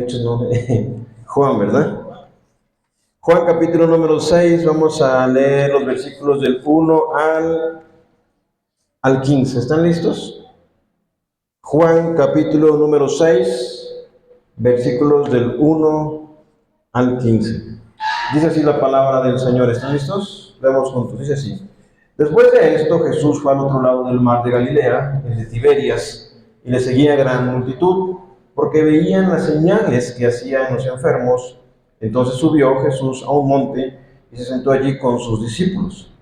dicho el nombre, Juan, ¿verdad? Juan capítulo número 6, vamos a leer los versículos del 1 al 15. ¿Están listos? Juan capítulo número 6, versículos del 1 al 15. Dice así la palabra del Señor. ¿Están listos? Leemos juntos. Dice así. Después de esto, Jesús fue al otro lado del mar de Galilea, el de Tiberias, y le seguía gran multitud, porque veían las señales que hacían los enfermos. Entonces subió Jesús a un monte y se sentó allí con sus discípulos.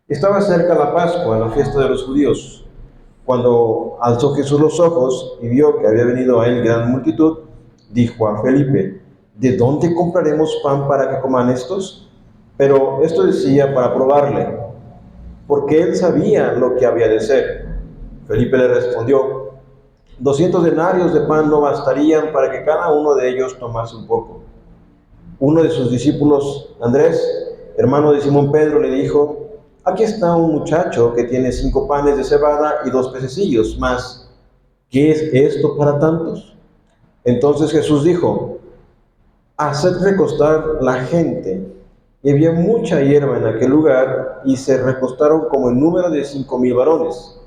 Estaba cerca la Pascua, la fiesta de los judíos. Cuando alzó Jesús los ojos y vio que había venido a él gran multitud, dijo a Felipe: ¿de dónde compraremos pan para que coman estos? Pero esto decía para probarle, porque él sabía lo que había de ser. Felipe le respondió: 200 denarios de pan no bastarían para que cada uno de ellos tomase un poco. Uno de sus discípulos, Andrés, hermano de Simón Pedro, le dijo: aquí está un muchacho que tiene 5 panes de cebada y 2 pececillos, mas ¿qué es esto para tantos? Entonces Jesús dijo: haced recostar la gente. Y había mucha hierba en aquel lugar, y se recostaron como en número de 5,000 varones.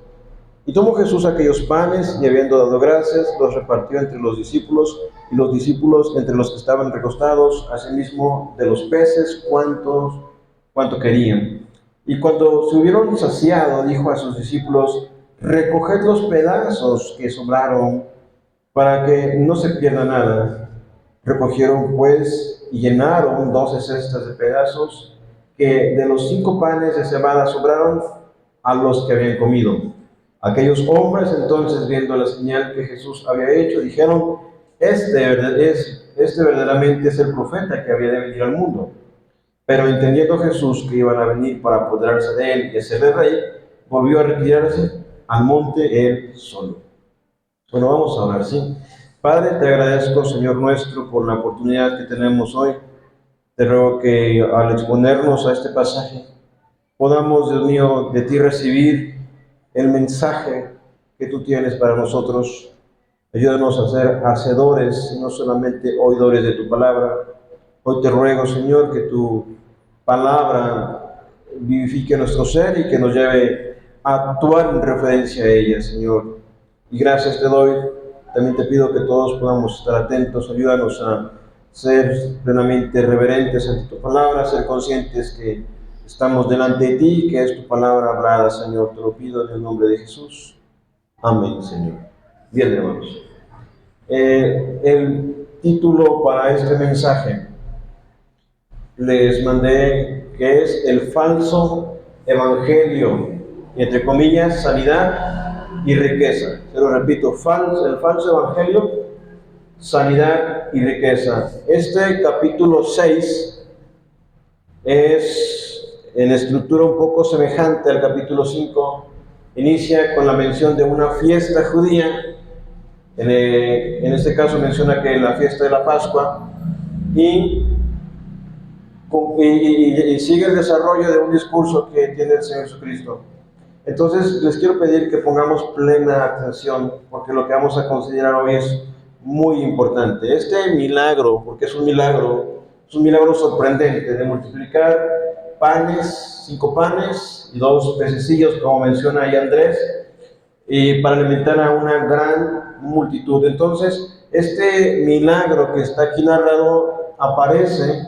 Y tomó Jesús aquellos panes, y habiendo dado gracias, los repartió entre los discípulos, y los discípulos entre los que estaban recostados, asimismo de los peces, cuanto querían. Y cuando se hubieron saciado, dijo a sus discípulos: recoged los pedazos que sobraron, para que no se pierda nada. Recogieron pues y llenaron 12 cestas de pedazos que de los 5 panes de cebada sobraron a los que habían comido. Aquellos hombres entonces, viendo la señal que Jesús había hecho, dijeron: este verdaderamente es el profeta que había de venir al mundo. Pero entendiendo Jesús que iban a venir para apoderarse de él y hacerle rey, volvió a retirarse al monte él solo. Bueno, vamos a orar, ¿sí? Padre, te agradezco, Señor nuestro, por la oportunidad que tenemos hoy. Te ruego que al exponernos a este pasaje, podamos, Dios mío, de ti recibir el mensaje que tú tienes para nosotros. Ayúdanos a ser hacedores y no solamente oidores de tu palabra. Hoy te ruego, Señor, que tu palabra vivifique nuestro ser y que nos lleve a actuar en referencia a ella, Señor. Y gracias te doy. También te pido que todos podamos estar atentos. Ayúdanos a ser plenamente reverentes ante tu palabra, a ser conscientes que estamos delante de ti y que es tu palabra hablada, Señor. Te lo pido en el nombre de Jesús. Amén, Señor. Bien, hermanos. El título para este mensaje les mandé, que es el falso evangelio, entre comillas, sanidad y riqueza. Se lo repito, el falso evangelio, sanidad y riqueza. Este capítulo 6 es en estructura un poco semejante al capítulo 5. Inicia con la mención de una fiesta judía. En este caso menciona que la fiesta de la Pascua, y sigue el desarrollo de un discurso que tiene el Señor Jesucristo. Entonces les quiero pedir que pongamos plena atención, porque lo que vamos a considerar hoy es muy importante. Este milagro, porque es un milagro sorprendente, de multiplicar panes, 5 panes y 2 pececillos, como menciona ahí Andrés, y para alimentar a una gran multitud. Entonces, este milagro que está aquí narrado aparece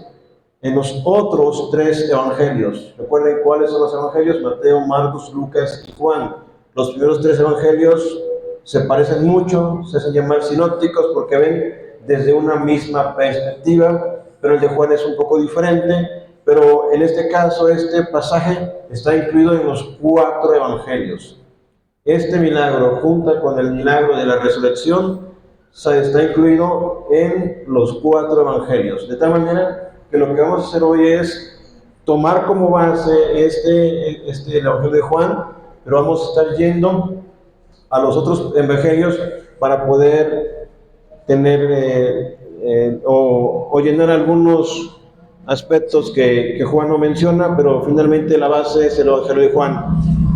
en los otros 3 evangelios. Recuerden cuáles son los evangelios: Mateo, Marcos, Lucas y Juan. Los primeros 3 evangelios se parecen mucho, se hacen llamar sinópticos porque ven desde una misma perspectiva, pero el de Juan es un poco diferente. Pero en este caso, este pasaje está incluido en los 4 evangelios. Este milagro, junto con el milagro de la resurrección, está incluido en los 4 evangelios. De tal manera que lo que vamos a hacer hoy es tomar como base el evangelio de Juan, pero vamos a estar yendo a los otros evangelios para poder tener o llenar algunos aspectos que Juan no menciona, pero finalmente la base es el evangelio de Juan.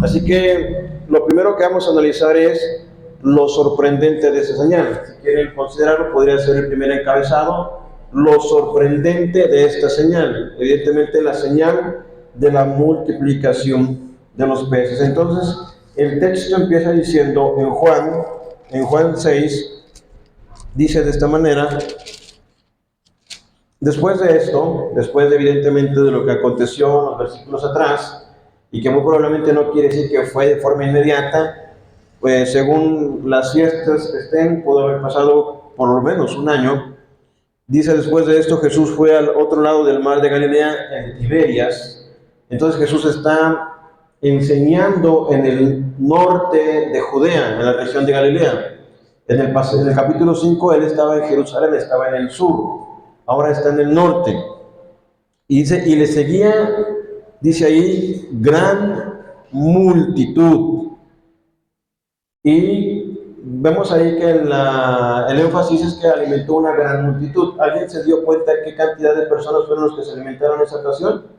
Así que lo primero que vamos a analizar es lo sorprendente de esa señal. Si quieren considerarlo, podría ser el primer encabezado, lo sorprendente de esta señal. Evidentemente la señal de la multiplicación de los peces. Entonces, el texto empieza diciendo en Juan 6, dice de esta manera: después de esto, después de, evidentemente de lo que aconteció en los versículos atrás, y que muy probablemente no quiere decir que fue de forma inmediata, pues según las fiestas que estén, pudo haber pasado por lo menos un año. Dice: después de esto Jesús fue al otro lado del mar de Galilea, en Tiberias. Entonces Jesús está enseñando en el norte de Judea, en la región de Galilea. En el capítulo 5 él estaba en Jerusalén, estaba en el sur, ahora está en el norte. Y dice, y le seguía, dice ahí, gran multitud. Y vemos ahí que el énfasis es que alimentó una gran multitud. ¿Alguien se dio cuenta de qué cantidad de personas fueron los que se alimentaron en esa ocasión?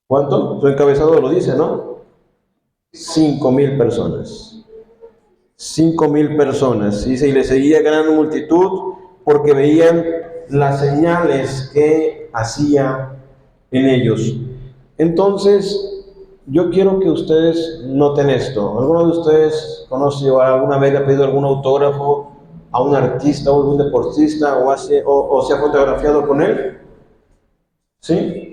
¿Cuánto? Su encabezado lo dice, ¿no? 5,000 personas. 5,000 personas. Dice, y le seguía gran multitud porque veían las señales que hacía en ellos. Entonces, yo quiero que ustedes noten esto. ¿Alguno de ustedes conoce o alguna vez le ha pedido algún autógrafo a un artista o algún deportista o se ha fotografiado con él? ¿Sí?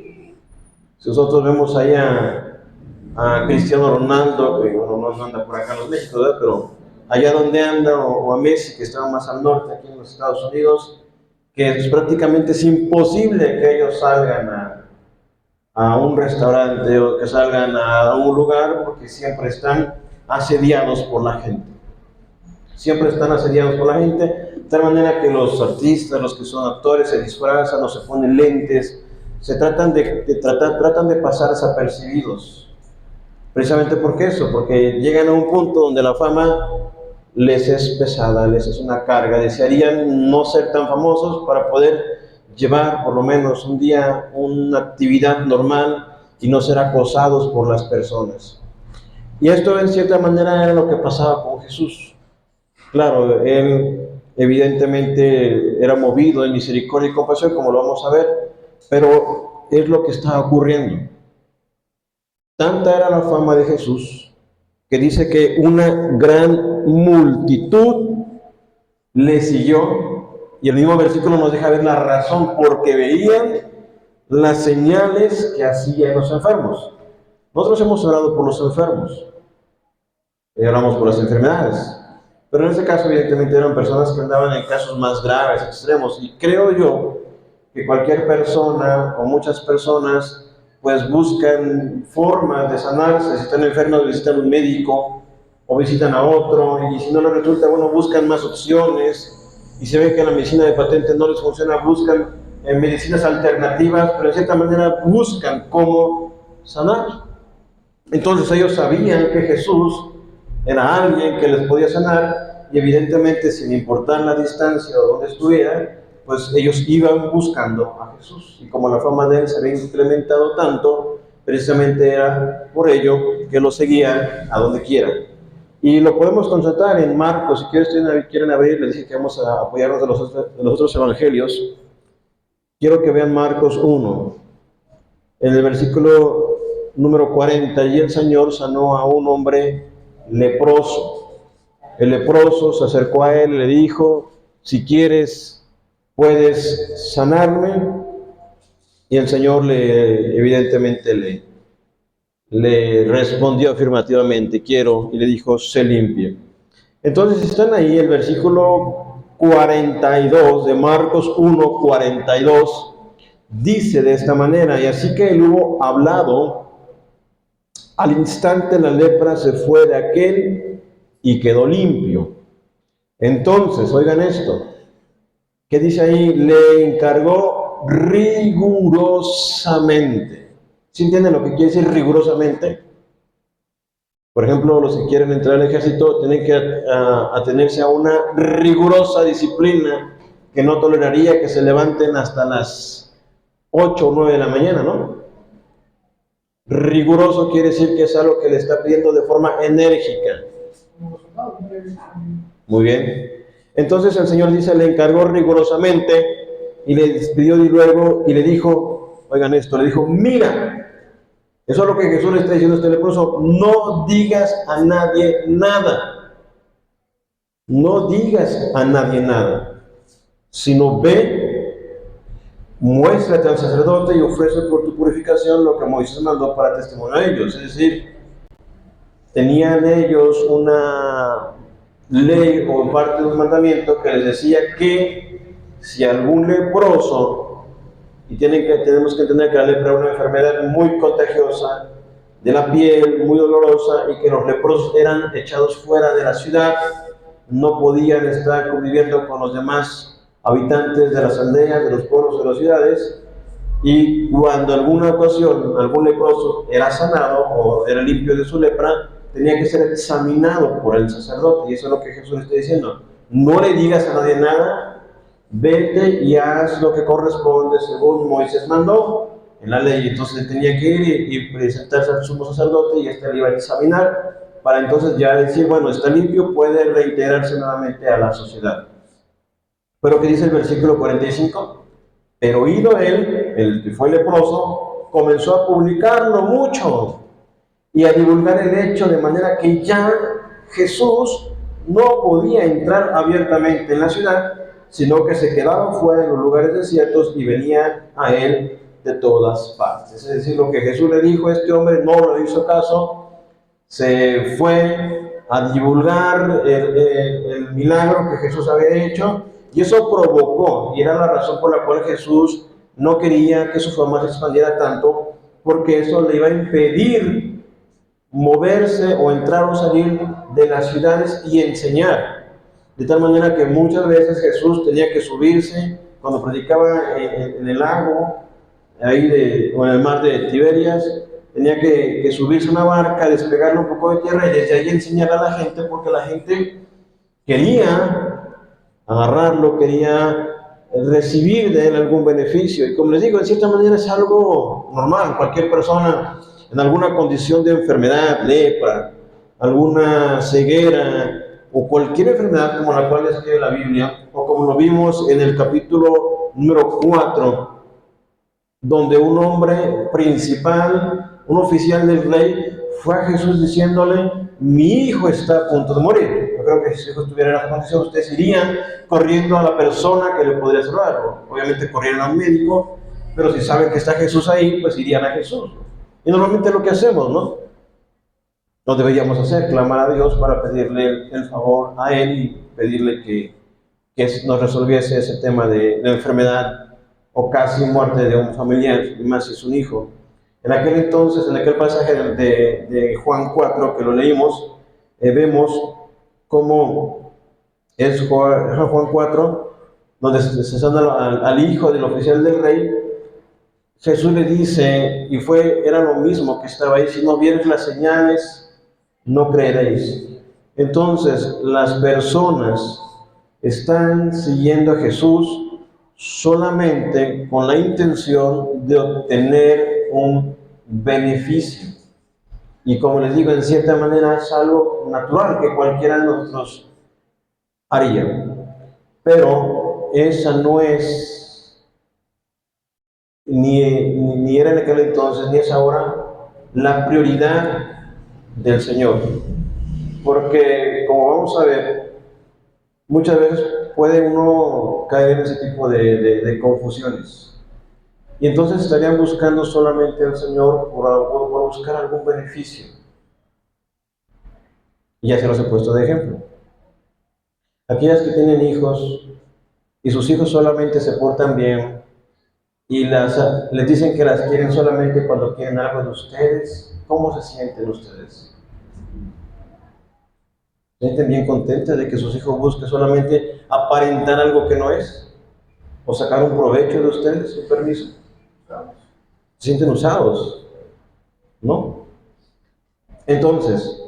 Si nosotros vemos ahí a Cristiano Ronaldo, que bueno, no anda por acá en los México, ¿verdad? Pero allá donde anda, o a Messi, que está más al norte, aquí en los Estados Unidos, que prácticamente es imposible que ellos salgan a un restaurante o que salgan a un lugar, porque siempre están asediados por la gente. Siempre están asediados por la gente, de tal manera que los artistas, los que son actores, se disfrazan o se ponen lentes, tratan de pasar desapercibidos. Precisamente porque eso, porque llegan a un punto donde la fama les es pesada, les es una carga. Desearían no ser tan famosos para poder llevar por lo menos un día una actividad normal y no ser acosados por las personas. Y esto en cierta manera era lo que pasaba con Jesús. Claro, él evidentemente era movido en misericordia y compasión, como lo vamos a ver, pero es lo que estaba ocurriendo. Tanta era la fama de Jesús que dice que una gran multitud le siguió, y el mismo versículo nos deja ver la razón, porque veían las señales que hacían los enfermos. Nosotros hemos orado por los enfermos, oramos por las enfermedades, pero en este caso evidentemente eran personas que andaban en casos más graves, extremos, y creo yo que cualquier persona o muchas personas pues buscan formas de sanarse. Si están enfermos, visitan un médico o visitan a otro, y si no les resulta, bueno, buscan más opciones, y se ve que la medicina de patente no les funciona, buscan medicinas alternativas, pero en cierta manera buscan cómo sanar. Entonces ellos sabían que Jesús era alguien que les podía sanar, y evidentemente, sin importar la distancia o donde estuviera, pues ellos iban buscando a Jesús. Y como la fama de él se había incrementado tanto, precisamente era por ello que lo seguían a donde quiera. Y lo podemos constatar en Marcos. Si quieren abrir, les dije que vamos a apoyarnos de los otros evangelios. Quiero que vean Marcos 1, en el versículo número 40, y el Señor sanó a un hombre leproso. El leproso se acercó a él y le dijo: si quieres, puedes sanarme. Y el Señor evidentemente le respondió afirmativamente: quiero. Y le dijo: sé limpio. Entonces están ahí el versículo 42 de Marcos 1, 42. Dice de esta manera: y así que él hubo hablado, al instante la lepra se fue de aquel y quedó limpio. Entonces, oigan esto, ¿qué dice ahí? Le encargó rigurosamente. ¿Sí entienden lo que quiere decir rigurosamente? Por ejemplo, los que quieren entrar al ejército tienen que atenerse a una rigurosa disciplina que no toleraría que se levanten hasta las 8 o 9 de la mañana, ¿no? Riguroso quiere decir que es algo que le está pidiendo de forma enérgica. Muy bien. Entonces el Señor dice, le encargó rigurosamente y le despidió de luego y le dijo, oigan esto, le dijo, mira, eso es lo que Jesús le está diciendo a este leproso, no digas a nadie nada, no digas a nadie nada, sino ve, muéstrate al sacerdote y ofrece por tu purificación lo que Moisés mandó para testimonio a ellos. Es decir, tenían ellos una ley o parte de un mandamiento que les decía que si algún leproso, y tenemos que entender que la lepra es una enfermedad muy contagiosa de la piel, muy dolorosa, y que los leprosos eran echados fuera de la ciudad, no podían estar conviviendo con los demás habitantes de las aldeas, de los pueblos, de las ciudades, y cuando en alguna ocasión algún leproso era sanado o era limpio de su lepra, tenía que ser examinado por el sacerdote, y eso es lo que Jesús está diciendo. No le digas a nadie nada, vete y haz lo que corresponde según Moisés mandó en la ley. Entonces él tenía que ir y presentarse al sumo sacerdote y éste le iba a examinar para entonces ya decir, bueno, está limpio, puede reintegrarse nuevamente a la sociedad. Pero ¿qué dice el versículo 45? Pero oído él, el que fue leproso, comenzó a publicarlo mucho y a divulgar el hecho, de manera que ya Jesús no podía entrar abiertamente en la ciudad, sino que se quedaba fuera en los lugares desiertos y venía a él de todas partes. Es decir, lo que Jesús le dijo a este hombre no lo hizo caso, se fue a divulgar el milagro que Jesús había hecho, y eso provocó, y era la razón por la cual Jesús no quería que su fama se expandiera tanto, porque eso le iba a impedir moverse o entrar o salir de las ciudades y enseñar. De tal manera que muchas veces Jesús tenía que subirse, cuando predicaba en el lago, o en el mar de Tiberias, tenía que subirse a una barca, despegarle un poco de tierra y desde ahí enseñar a la gente, porque la gente quería agarrarlo, quería recibir de él algún beneficio. Y como les digo, en cierta manera es algo normal. Cualquier persona en alguna condición de enfermedad, lepra, alguna ceguera o cualquier enfermedad como la cual describe la Biblia, o como lo vimos en el capítulo número 4, donde un hombre principal, un oficial del rey, fue a Jesús diciéndole, mi hijo está a punto de morir. Yo creo que si su hijo estuviera en esa condición, ustedes irían corriendo a la persona que le podría salvar. Obviamente corrieron a un médico, pero si saben que está Jesús ahí, pues irían a Jesús. Y normalmente es lo que hacemos, ¿no? Lo deberíamos hacer, clamar a Dios para pedirle el favor a Él y pedirle que nos resolviese ese tema de la enfermedad o casi muerte de un familiar, y más si es un hijo. En aquel entonces, en aquel pasaje de Juan 4 que lo leímos, vemos cómo es Juan 4, donde se sana al hijo del oficial del rey. Jesús le dice, y era lo mismo que estaba ahí, si no vieres las señales, no creeréis. Entonces, las personas están siguiendo a Jesús solamente con la intención de obtener un beneficio. Y como les digo, en cierta manera es algo natural que cualquiera de nosotros haría. Pero esa no es, ni era en aquel entonces, ni es ahora, la prioridad del Señor. Porque, como vamos a ver, muchas veces puede uno caer en ese tipo de confusiones. Y entonces estarían buscando solamente al Señor por buscar algún beneficio. Y ya se los he puesto de ejemplo. Aquellas que tienen hijos y sus hijos solamente se portan bien y les dicen que las quieren solamente cuando quieren algo de ustedes, ¿cómo se sienten ustedes? ¿Se sienten bien contentos de que sus hijos busquen solamente aparentar algo que no es? ¿O sacar un provecho de ustedes, sin permiso? Se sienten usados, ¿no? Entonces,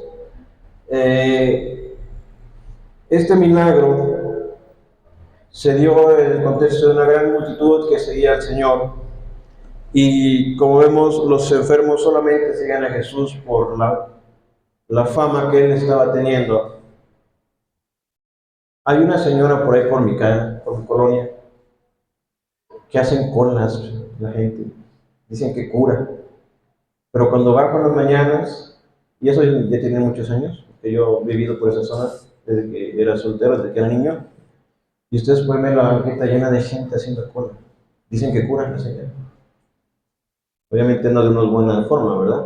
este milagro se dio en el contexto de una gran multitud que seguía al Señor, y como vemos, los enfermos solamente seguían a Jesús por la fama que él estaba teniendo. Hay una señora por ahí por mi colonia, que hacen colas la gente. Dicen que cura. Pero cuando bajo en las mañanas, y eso ya tiene muchos años, que yo he vivido por esa zona desde que era soltero, desde que era niño, y ustedes pueden ver la banqueta llena de gente haciendo cola. Dicen que curan la señora. Obviamente no de una buena forma, ¿verdad?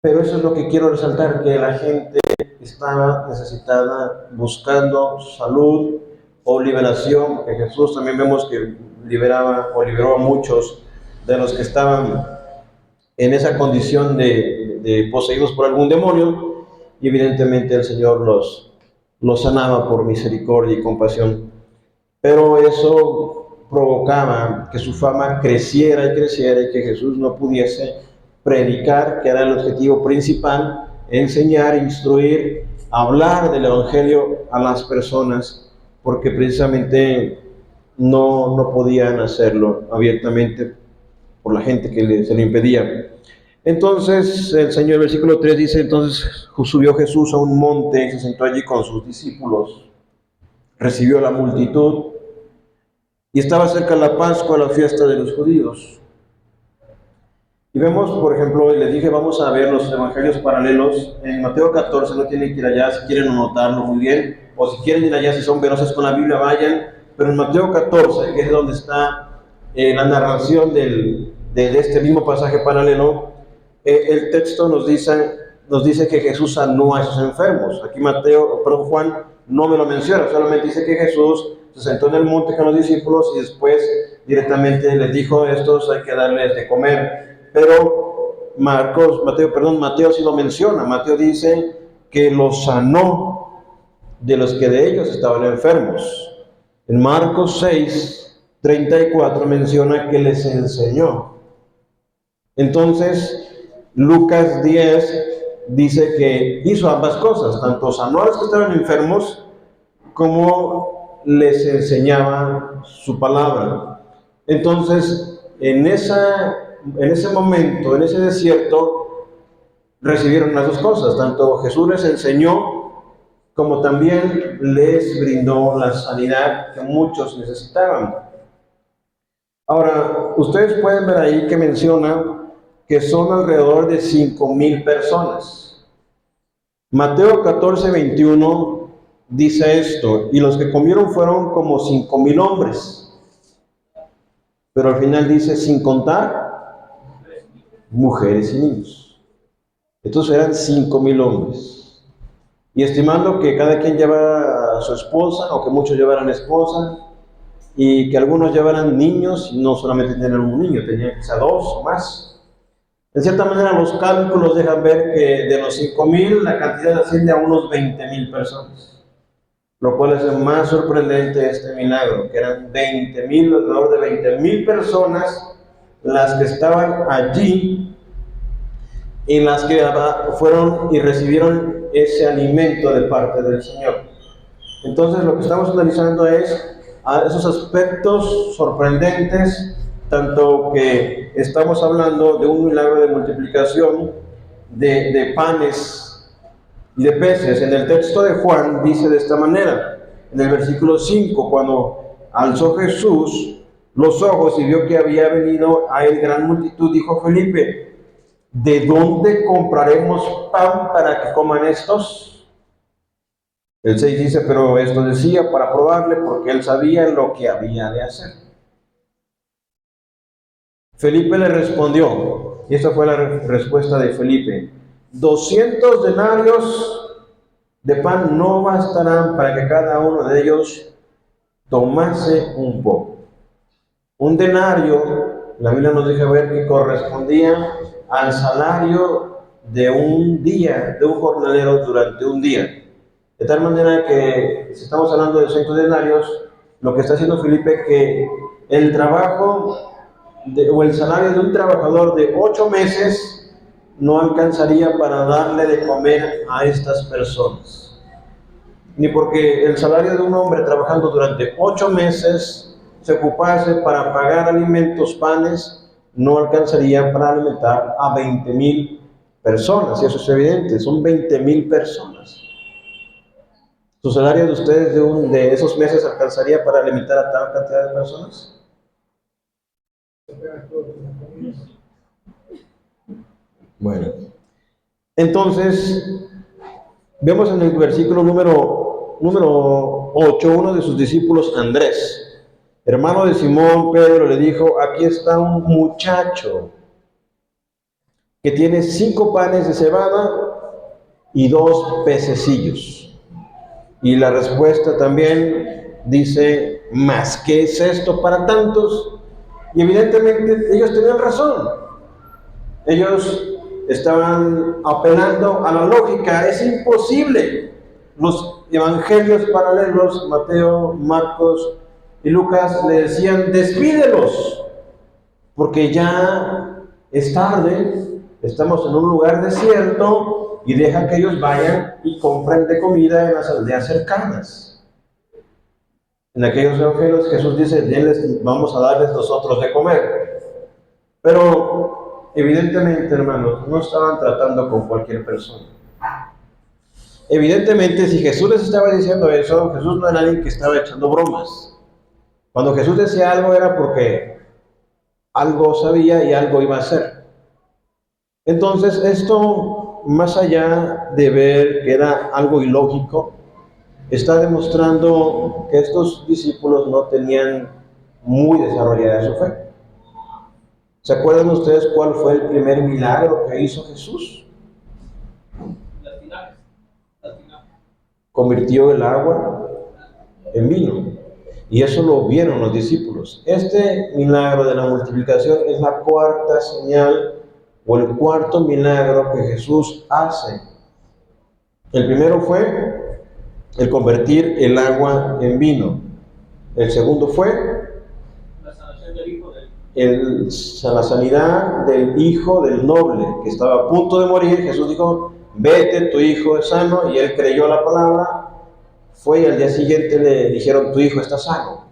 Pero eso es lo que quiero resaltar, que la gente está necesitada, buscando salud o liberación, porque Jesús también vemos que liberaba o liberó a muchos de los que estaban en esa condición de poseídos por algún demonio, y evidentemente el Señor los sanaba por misericordia y compasión. Pero eso provocaba que su fama creciera y creciera, y que Jesús no pudiese predicar, que era el objetivo principal, enseñar, instruir, hablar del Evangelio a las personas, porque precisamente no podían hacerlo abiertamente por la gente que se le impedía. Entonces el Señor, versículo 3 dice, entonces subió Jesús a un monte y se sentó allí con sus discípulos, recibió a la multitud, y estaba cerca la Pascua, la fiesta de los judíos. Y vemos, por ejemplo, y les dije, vamos a ver los evangelios paralelos. En Mateo 14, no tienen que ir allá, si quieren anotarlo muy bien, o si quieren ir allá, si son veloces con la Biblia, vayan. Pero en Mateo 14, que es donde está la narración de este mismo pasaje paralelo, el texto nos dice que Jesús sanó a esos enfermos. Aquí Juan no me lo menciona, solamente dice que Jesús se sentó en el monte con los discípulos y después directamente les dijo, estos hay que darles de comer. Pero Mateo sí lo menciona. Mateo dice que los sanó de los que de ellos estaban enfermos. En Marcos 6:34 menciona que les enseñó. Entonces, Lucas 10 dice que hizo ambas cosas, tanto sanó a los que estaban enfermos como les enseñaba su palabra. Entonces, en ese momento, en ese desierto, recibieron las dos cosas, tanto Jesús les enseñó como también les brindó la sanidad que muchos necesitaban. Ahora, ustedes pueden ver ahí que menciona que son alrededor de 5,000 personas. Mateo 14:21 dice esto, y los que comieron fueron como 5,000 hombres. Pero al final dice, sin contar mujeres y niños. Entonces eran 5,000 hombres. Y estimando que cada quien llevara a su esposa, o que muchos llevaran esposa, y que algunos llevaran niños, y no solamente tenían un niño, tenían quizá 2 o más. En cierta manera, los cálculos dejan ver que de los 5,000, la cantidad asciende a unos 20,000 personas. Lo cual es más sorprendente este milagro, que eran 20,000, alrededor de 20,000 personas las que estaban allí y las que fueron y recibieron ese alimento de parte del Señor. Entonces, lo que estamos analizando es esos aspectos sorprendentes, tanto que estamos hablando de un milagro de multiplicación de panes y de peces. En el texto de Juan dice de esta manera, en el versículo 5, cuando alzó Jesús los ojos y vio que había venido a él gran multitud, dijo Felipe, ¿de dónde compraremos pan para que coman estos? El 6 dice, pero esto decía para probarle, porque él sabía lo que había de hacer. Felipe le respondió, y esta fue la respuesta de Felipe, 200 denarios de pan no bastarán para que cada uno de ellos tomase un poco. Un denario, la Biblia nos deja ver que correspondía al salario de un día, de un jornalero durante un día. De tal manera que, si estamos hablando de 200 denarios, lo que está haciendo Felipe es que el trabajo o el salario de un trabajador de 8 meses no alcanzaría para darle de comer a estas personas. Ni porque el salario de un hombre trabajando durante 8 meses se ocupase para pagar alimentos, panes, no alcanzaría para alimentar a 20,000 personas. Y eso es evidente, son 20,000 personas. ¿Su salario de ustedes de esos meses alcanzaría para alimentar a tal cantidad de personas? Bueno, entonces, vemos en el versículo número 8, uno de sus discípulos, Andrés, hermano de Simón Pedro, le dijo, aquí está un muchacho que tiene 5 panes de cebada y 2 pececillos. Y la respuesta también dice, ¿más qué es esto para tantos? Y evidentemente ellos tenían razón. Ellos estaban apelando a la lógica. Es imposible. Los evangelios paralelos, Mateo, Marcos y Lucas, le decían, despídelos, porque ya es tarde, estamos en un lugar desierto, y deja que ellos vayan y compren de comida en las aldeas cercanas. En aquellos evangelios Jesús dice, denles, vamos a darles nosotros de comer. Pero evidentemente, hermanos, no estaban tratando con cualquier persona. Evidentemente, si Jesús les estaba diciendo eso, Jesús no era alguien que estaba echando bromas. Cuando Jesús decía algo era porque algo sabía y algo iba a hacer. Entonces, esto, más allá de ver que era algo ilógico, está demostrando que estos discípulos no tenían muy desarrollada su fe. ¿Se acuerdan ustedes cuál fue el primer milagro que hizo Jesús? Convirtió el agua en vino. Y eso lo vieron los discípulos. Este milagro de la multiplicación es la cuarta señal o el cuarto milagro que Jesús hace. El primero fue el convertir el agua en vino. El segundo fue la sanidad del hijo del noble que estaba a punto de morir. Jesús dijo, vete, tu hijo es sano, y él creyó la palabra, fue, y al día siguiente le dijeron, tu hijo está sano.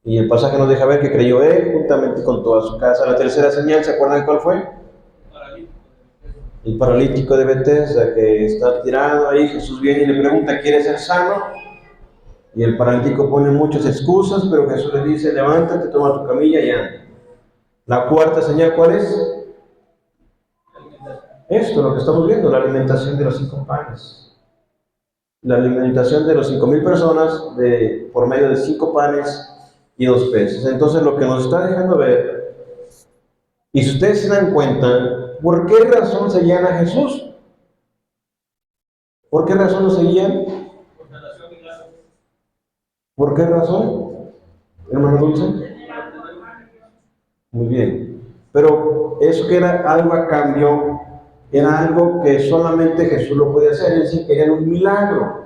Y el pasaje nos deja ver que creyó él juntamente con toda su casa. La tercera señal, ¿se acuerdan cuál fue? El paralítico de Betesda, que está tirado ahí. Jesús viene y le pregunta, ¿quieres ser sano? Y el paralítico pone muchas excusas, pero Jesús le dice, levántate, toma tu camilla y anda. La cuarta señal, ¿cuál es? Esto, lo que estamos viendo, la alimentación de los 5 panes. La alimentación de los 5,000 personas por medio de 5 panes y 2 peces. Entonces, lo que nos está dejando ver, y si ustedes se dan cuenta, ¿por qué razón seguían a Jesús? ¿Por qué razón lo seguían? ¿Por qué razón, hermano Dulce? Muy bien. Pero eso que era algo a cambio, era algo que solamente Jesús lo podía hacer, es decir, que era un milagro.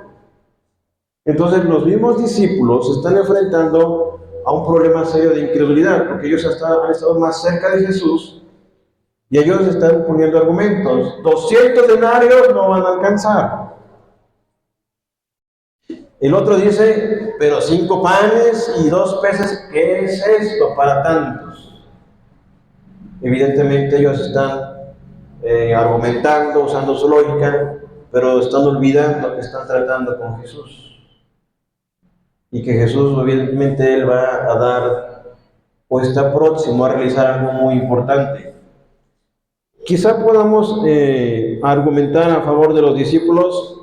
Entonces los mismos discípulos se están enfrentando a un problema serio de incredulidad, porque ellos han estado más cerca de Jesús y ellos están poniendo argumentos. 200 denarios no van a alcanzar. El otro dice, pero 5 panes y 2 peces, ¿qué es esto para tantos? Evidentemente ellos están argumentando, usando su lógica, pero están olvidando que están tratando con Jesús. Y que Jesús, obviamente, Él va a dar, o está próximo a realizar algo muy importante. Quizá podamos argumentar a favor de los discípulos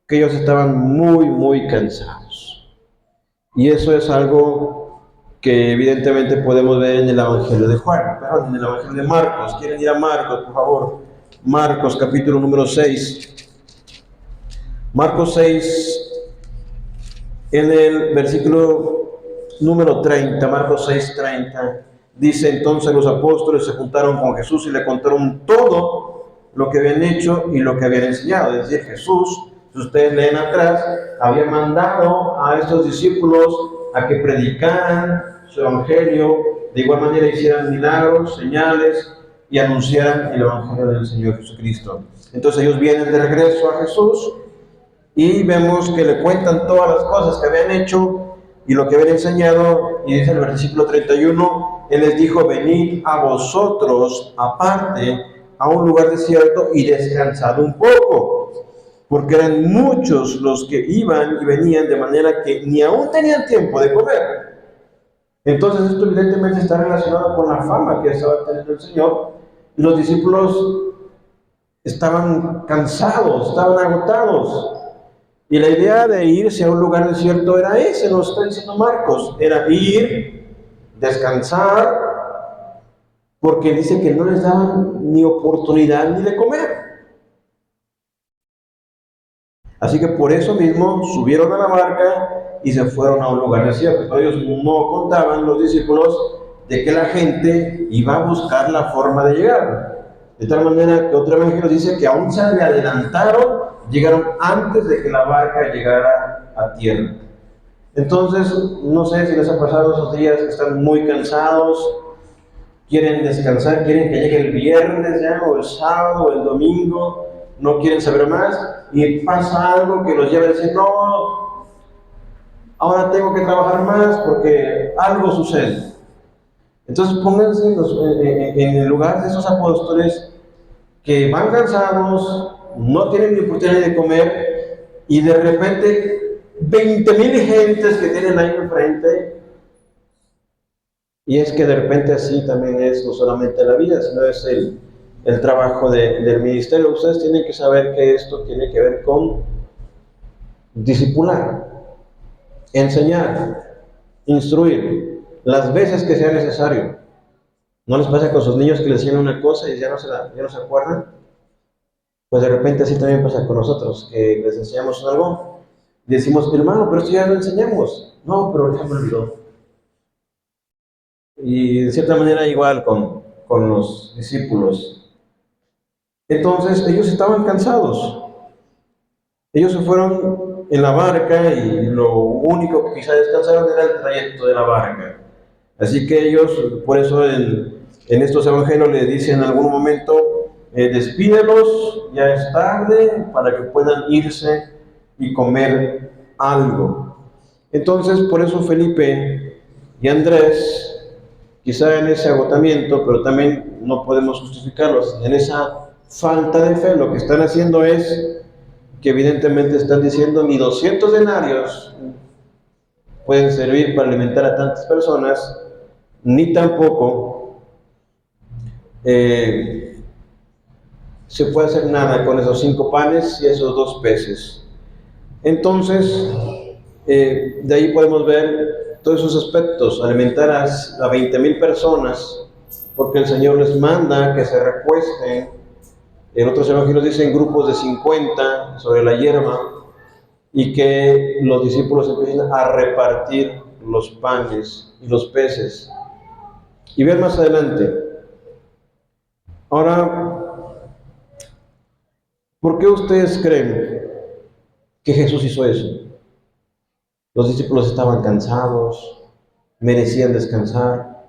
que ellos estaban muy cansados. Y eso es algo que evidentemente podemos ver en el Evangelio de Juan, perdón, en el Evangelio de Marcos. ¿Quieren ir a Marcos, por favor? Marcos, capítulo número 6. Marcos 6, en el versículo número 30, Marcos 6:30, dice, entonces los apóstoles se juntaron con Jesús y le contaron todo lo que habían hecho y lo que habían enseñado. Es decir, Jesús, si ustedes leen atrás, había mandado a estos discípulos a que predicaran su evangelio, de igual manera hicieran milagros, señales y anunciaran el evangelio del Señor Jesucristo. Entonces ellos vienen de regreso a Jesús y vemos que le cuentan todas las cosas que habían hecho y lo que habían enseñado, y dice el versículo 31, Él les dijo, venid a vosotros aparte a un lugar desierto y descansad un poco. porque eran muchos los que iban y venían, de manera que ni aún tenían tiempo de comer. Entonces esto evidentemente está relacionado con la fama que estaba teniendo el Señor. Y los discípulos estaban cansados, estaban agotados. Y la idea de irse a un lugar desierto era ese, nos está diciendo Marcos, era ir, descansar, porque dice que no les daban ni oportunidad ni de comer. Así que por eso mismo subieron a la barca y se fueron a un lugar desierto. Pero ellos no contaban, los discípulos, de que la gente iba a buscar la forma de llegar. De tal manera que otro evangelio dice que aún se adelantaron, llegaron antes de que la barca llegara a tierra. Entonces, no sé si les ha pasado esos días que están muy cansados, quieren descansar, quieren que llegue el viernes ya, o el sábado, o el domingo, no quieren saber más, y pasa algo que los lleva a decir, no, ahora tengo que trabajar más porque algo sucede. Entonces pónganse en el lugar de esos apóstoles que van cansados, no tienen ni oportunidad de comer, y de repente 20,000 gentes que tienen ahí enfrente. Y es que de repente así también es no solamente la vida, sino es el trabajo del ministerio. Ustedes tienen que saber que esto tiene que ver con discipular, enseñar, instruir, las veces que sea necesario. ¿No les pasa con sus niños que les enseñan una cosa y ya no se acuerdan? Pues de repente así también pasa con nosotros, que les enseñamos algo y decimos, hermano, pero esto ya lo enseñamos. No, pero ya me olvidó. Y de cierta manera igual con los discípulos. Entonces ellos estaban cansados. Ellos se fueron en la barca y lo único que quizá descansaron era el trayecto de la barca. Así que ellos, por eso en estos evangelios le dicen en algún momento, despídelos, ya es tarde, para que puedan irse y comer algo. Entonces, por eso Felipe y Andrés, quizá en ese agotamiento, pero también no podemos justificarlos, en esa falta de fe, lo que están haciendo es que evidentemente están diciendo ni 200 denarios pueden servir para alimentar a tantas personas, ni tampoco se puede hacer nada con esos 5 panes y esos 2 peces. Entonces, de ahí podemos ver todos esos aspectos, alimentar a 20,000 personas, porque el Señor les manda que se recuesten. En otros evangelios dicen grupos de 50 sobre la hierba, y que los discípulos empiezan a repartir los panes y los peces. Y ver más adelante. Ahora, ¿por qué ustedes creen que Jesús hizo eso? Los discípulos estaban cansados, merecían descansar.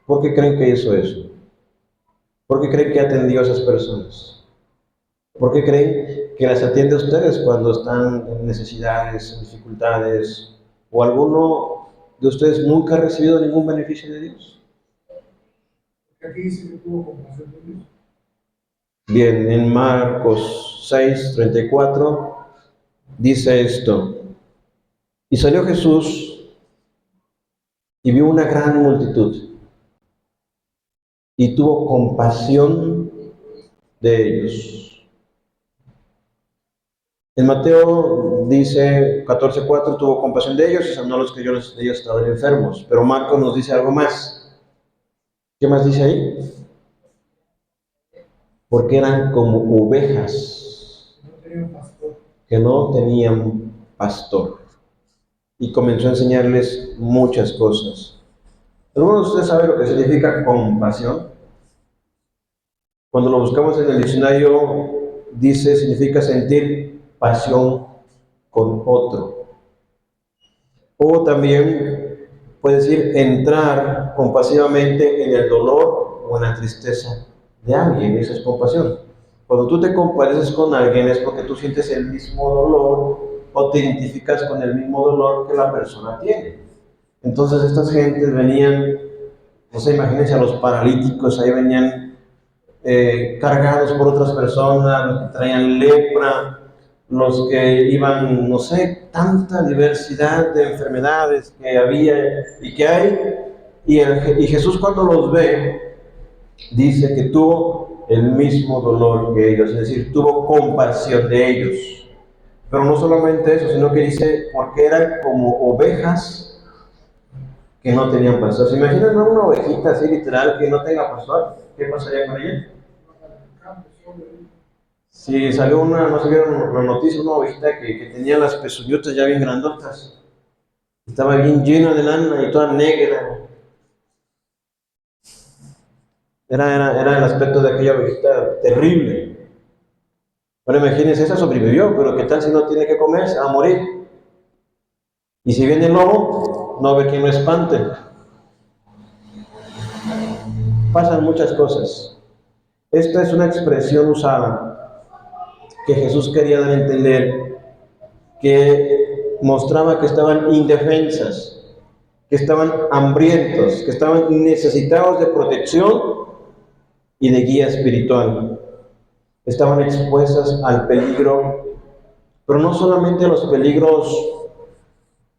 ¿Por qué creen que hizo eso? ¿Por qué creen que atendió a esas personas? ¿Por qué creen que las atiende a ustedes cuando están en necesidades, en dificultades? ¿O alguno de ustedes nunca ha recibido ningún beneficio de Dios? Aquí dice que tuvo compasión de Dios. Bien, en Marcos 6:34 dice esto: y salió Jesús y vio una gran multitud y tuvo compasión de ellos. En Mateo dice 14:4 tuvo compasión de ellos y sanó a los que ellos estaban enfermos. Pero Marcos nos dice algo más. ¿Qué más dice ahí? Porque eran como ovejas que no tenían pastor. Y comenzó a enseñarles muchas cosas. ¿Alguno de ustedes sabe lo que significa compasión? Cuando lo buscamos en el diccionario, dice, significa sentir pasión con otro. O también puede decir entrar compasivamente en el dolor o en la tristeza de alguien. Esa es compasión. Cuando tú te compadeces con alguien es porque tú sientes el mismo dolor o te identificas con el mismo dolor que la persona tiene. Entonces estas gentes venían, no sé, imagínense a los paralíticos, ahí venían cargados por otras personas, los que traían lepra, los que iban, no sé, tanta diversidad de enfermedades que había y que hay, y Jesús cuando los ve, dice que tuvo el mismo dolor que ellos, es decir, tuvo compasión de ellos. Pero no solamente eso, sino que dice, porque eran como ovejas que no tenían pastor. ¿Se imaginan una ovejita así literal que no tenga pastor? ¿Qué pasaría con ella? Si salió una, no se vieron la noticia, una ovejita que tenía las pezuñotas ya bien grandotas, estaba bien llena de lana y toda negra. Era el aspecto de aquella ovejita terrible. Pero imagínense, esa sobrevivió, pero ¿qué tal si no tiene que comer? Se va a morir. Y si viene el lobo, no ve que no espante. Pasan muchas cosas. Esta es una expresión usada que Jesús quería dar a entender, que mostraba que estaban indefensas, que estaban hambrientos, que estaban necesitados de protección y de guía espiritual. Estaban expuestas al peligro, pero no solamente a los peligros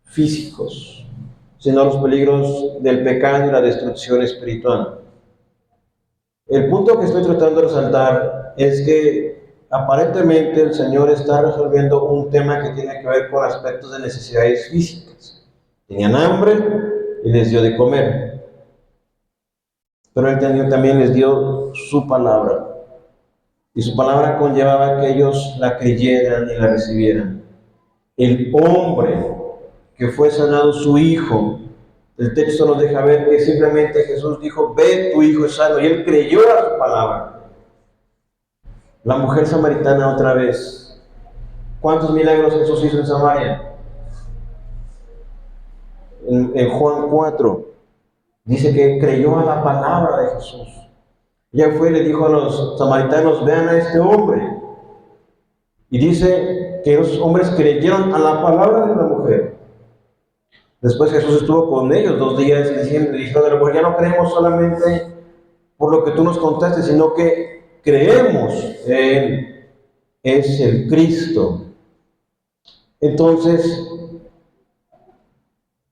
físicos, sino a los peligros del pecado y la destrucción espiritual. El punto que estoy tratando de resaltar es que aparentemente el Señor está resolviendo un tema que tiene que ver con aspectos de necesidades físicas. Tenían hambre y les dio de comer, pero Él también les dio su palabra. Y su palabra conllevaba que ellos la creyeran y la recibieran. El hombre que fue sanado, su hijo, el texto nos deja ver que simplemente Jesús dijo, ve, tu hijo es sano, y él creyó a su palabra. La mujer samaritana otra vez. ¿Cuántos milagros Jesús hizo en Samaria? En Juan 4, dice que creyó a la palabra de Jesús. Ella fue y le dijo a los samaritanos, vean a este hombre. Y dice que los hombres creyeron a la palabra de la mujer. Después Jesús estuvo con ellos 2 días y le dijo a la mujer, ya no creemos solamente por lo que tú nos contaste, sino que creemos que Él es el Cristo. Entonces,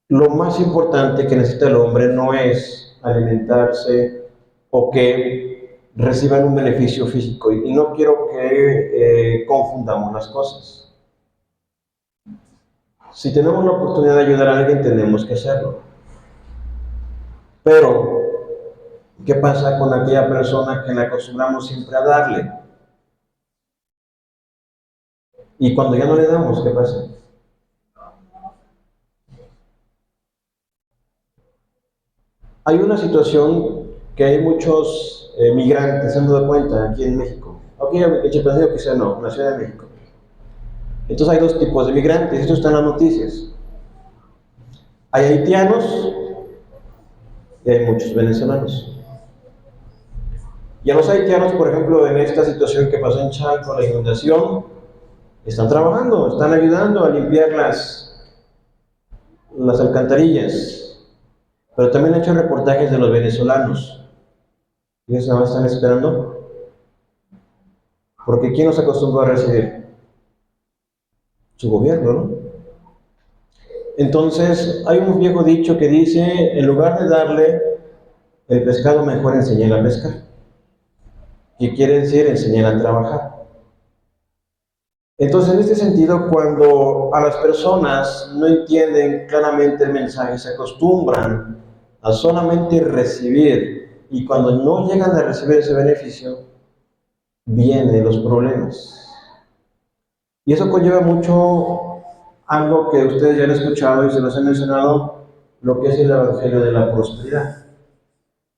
lo más importante que necesita el hombre no es alimentarse o que reciban un beneficio físico. Y no quiero que confundamos las cosas. Si tenemos la oportunidad de ayudar a alguien, tenemos que hacerlo. Pero, ¿qué pasa con aquella persona que le acostumbramos siempre a darle? Y cuando ya no le damos, ¿qué pasa? Hay una situación que hay muchos migrantes, se han dado cuenta aquí en México. Aquí en Chapinero quizá no, en la Ciudad de México. Entonces hay 2 tipos de migrantes, esto está en las noticias. Hay haitianos y hay muchos venezolanos. Y a los haitianos, por ejemplo, en esta situación que pasó en Chalco, la inundación, están trabajando, están ayudando a limpiar las alcantarillas. Pero también he hecho reportajes de los venezolanos. Y ellos nada más están esperando. Porque ¿quién nos acostumbró a recibir? Su gobierno, ¿no? Entonces, hay un viejo dicho que dice, en lugar de darle el pescado, mejor enseñar a pescar. ¿Qué quiere decir? Enseñar a trabajar. Entonces, en este sentido, cuando a las personas no entienden claramente el mensaje, se acostumbran a solamente recibir, y cuando no llegan a recibir ese beneficio, vienen los problemas. Y eso conlleva mucho algo que ustedes ya han escuchado y se los he mencionado, lo que es el Evangelio de la Prosperidad.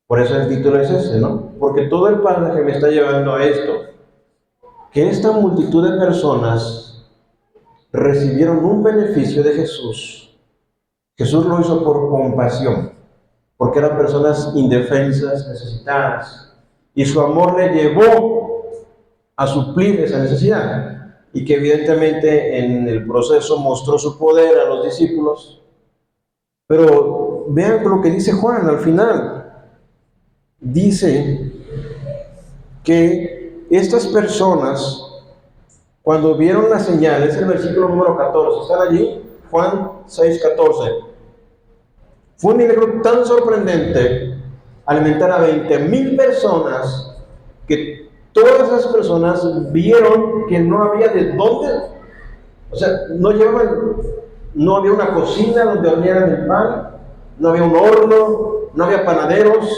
Por eso el título es ese, ¿no? Porque todo el pasaje me está llevando a esto, que esta multitud de personas recibieron un beneficio de Jesús. Jesús lo hizo por compasión, porque eran personas indefensas, necesitadas, y su amor le llevó a suplir esa necesidad, y que evidentemente en el proceso mostró su poder a los discípulos. Pero vean lo que dice Juan al final. Dice que estas personas, cuando vieron las señales, el versículo número 14, ¿están allí? Juan 6:14. Fue un milagro tan sorprendente alimentar a 20,000 personas que todas esas personas vieron que no había de dónde, o sea, no había una cocina donde hornearan el pan, no había un horno, no había panaderos,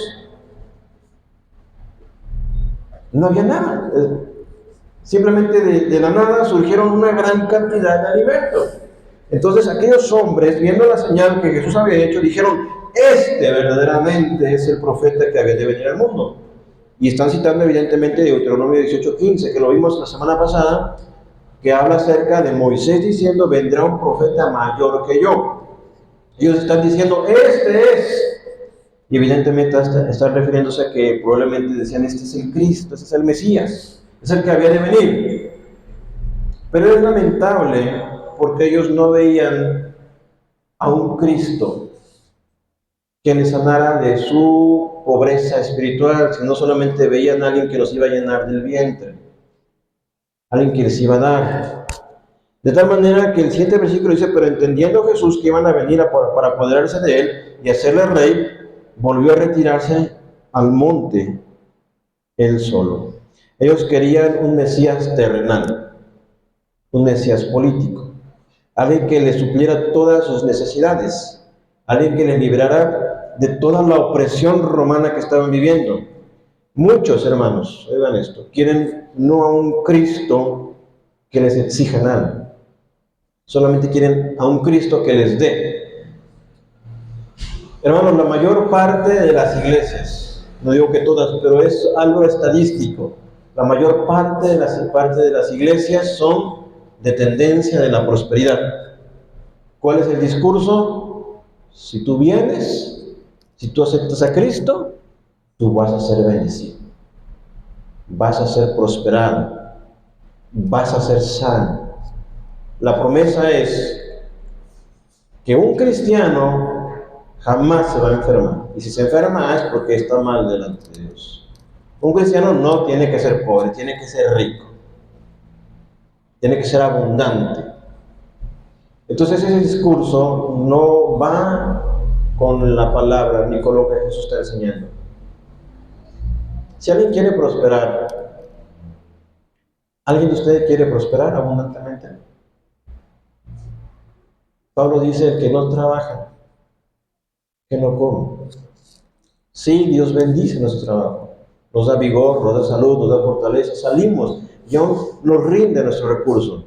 no había nada. Simplemente de la nada surgieron una gran cantidad de alimentos. Entonces aquellos hombres, viendo la señal que Jesús había hecho, dijeron: este verdaderamente es el profeta que había de venir al mundo. Y están citando evidentemente Deuteronomio 18:15, que lo vimos la semana pasada, que habla acerca de Moisés diciendo: vendrá un profeta mayor que yo. Ellos están diciendo: este es. Y evidentemente están refiriéndose a que probablemente decían: este es el Cristo, este es el Mesías, es el que había de venir. Pero es lamentable porque ellos no veían a un Cristo que les sanara de su pobreza espiritual, sino solamente veían a alguien que los iba a llenar del vientre, alguien que les iba a dar. De tal manera que el siguiente versículo dice: pero entendiendo Jesús que iban a venir para apoderarse de él y hacerle rey, volvió a retirarse al monte él solo. Ellos querían un Mesías terrenal, un Mesías político, alguien que les supliera todas sus necesidades, alguien que les liberara de toda la opresión romana que estaban viviendo. Muchos hermanos, oigan esto, quieren no a un Cristo que les exija nada, solamente quieren a un Cristo que les dé. Hermanos, la mayor parte de las iglesias, no digo que todas, pero es algo estadístico, la mayor parte de las iglesias son de tendencia de la prosperidad. ¿Cuál es el discurso? Si tú vienes, si tú aceptas a Cristo, tú vas a ser bendecido, vas a ser prosperado, vas a ser sano. La promesa es que un cristiano jamás se va a enfermar, y si se enferma es porque está mal delante de Dios. Un cristiano no tiene que ser pobre, tiene que ser rico, tiene que ser abundante. Entonces ese discurso no va con la palabra ni con lo que Jesús está enseñando. Si alguien quiere prosperar, ¿alguien de ustedes quiere prosperar abundantemente? Pablo dice: el que no trabaja, que no come. Sí, Dios bendice nuestro trabajo, nos da vigor, nos da salud, nos da fortaleza, salimos y aún nos rinde nuestro recurso,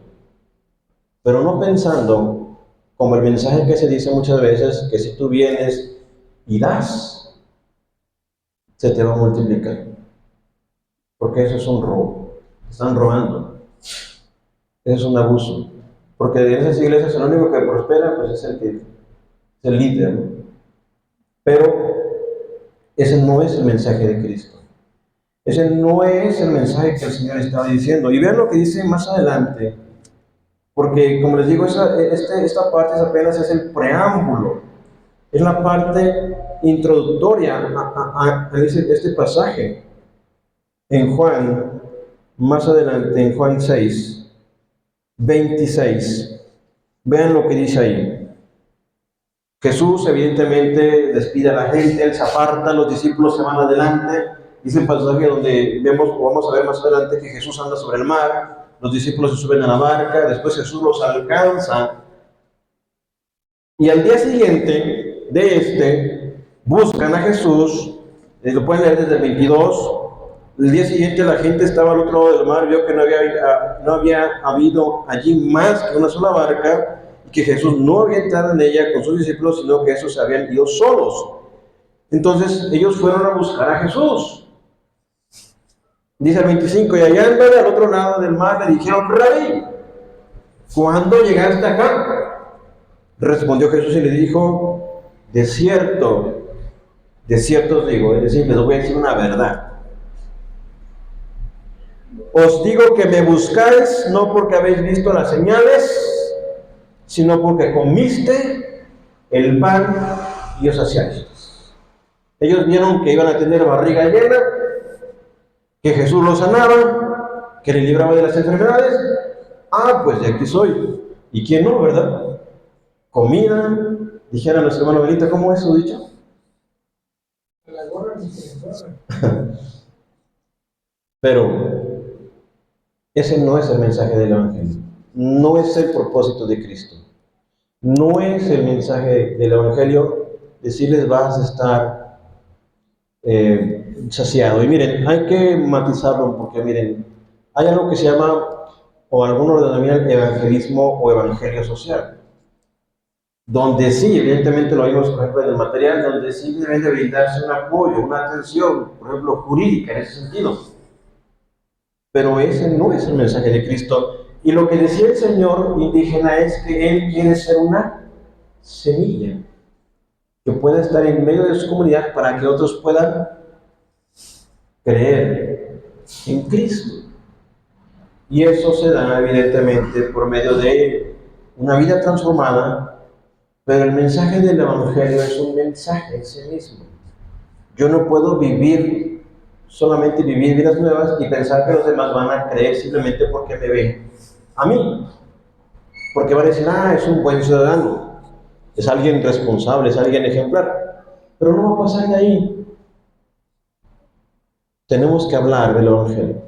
pero no pensando, como el mensaje que se dice muchas veces, que si tú vienes y das, se te va a multiplicar, porque eso es un robo, están robando, eso es un abuso, porque en esas iglesias el único que prospera pues es el líder, ¿no? Pero ese no es el mensaje de Cristo. Ese no es el mensaje que el Señor estaba diciendo. Y vean lo que dice más adelante. Porque, como les digo, esta parte apenas es el preámbulo. Es la parte introductoria a este pasaje. En Juan, más adelante, en Juan 6, 26. Vean lo que dice ahí. Jesús evidentemente despide a la gente, él se aparta, los discípulos se van adelante. Dice el pasaje donde vamos a ver más adelante que Jesús anda sobre el mar, los discípulos se suben a la barca, después Jesús los alcanza. Y al día siguiente buscan a Jesús, lo pueden leer desde el 22. El día siguiente la gente estaba al otro lado del mar, vio que no había habido allí más que una sola barca, que Jesús no había entrado en ella con sus discípulos, sino que esos se habían ido solos. Entonces ellos fueron a buscar a Jesús. Dice el 25, y hallándole al otro lado del mar le dijeron: Rabí, ¿cuándo llegaste acá? Respondió Jesús y le dijo: de cierto os digo, es decir, les voy a decir una verdad. Os digo que me buscáis no porque habéis visto las señales, sino porque comiste el pan y os saciasteis. Ellos vieron que iban a tener barriga llena, que Jesús los sanaba, que les libraba de las enfermedades, Ah, pues de aquí soy. ¿Y quién no, verdad? Comida, dijera nuestro hermano Benito, ¿cómo es su dicho? La gorra ni se le gorra. Pero ese no es el mensaje del Evangelio. No es el propósito de Cristo. No es el mensaje del Evangelio decirles vas a estar saciado. Y miren, hay que matizarlo porque miren, hay algo que se llama, o algunos lo denominan evangelismo o evangelio social, donde sí, evidentemente lo vimos, por ejemplo, en el material, donde sí deben de brindarse un apoyo, una atención, por ejemplo, jurídica en ese sentido. Pero ese no es el mensaje de Cristo. Y lo que decía el Señor indígena es que Él quiere ser una semilla que pueda estar en medio de su comunidad para que otros puedan creer en Cristo. Y eso se da evidentemente por medio de una vida transformada, pero el mensaje del Evangelio es un mensaje en sí mismo. Yo no puedo solamente vivir vidas nuevas y pensar que los demás van a creer simplemente porque me ven a mí. Porque van a decir, ah, es un buen ciudadano, es alguien responsable, es alguien ejemplar. Pero no va a pasar de ahí. Tenemos que hablar del Evangelio.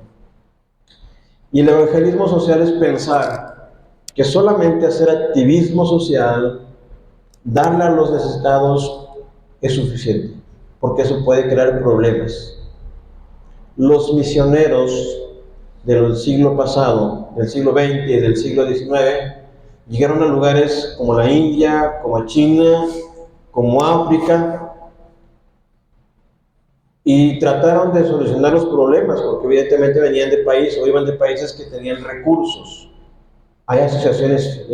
Y el evangelismo social es pensar que solamente hacer activismo social, darle a los necesitados, es suficiente, porque eso puede crear problemas. Los misioneros del siglo pasado, del siglo XX y del siglo XIX, llegaron a lugares como la India, como China, como África, y trataron de solucionar los problemas, porque evidentemente venían de países o iban de países que tenían recursos. Hay asociaciones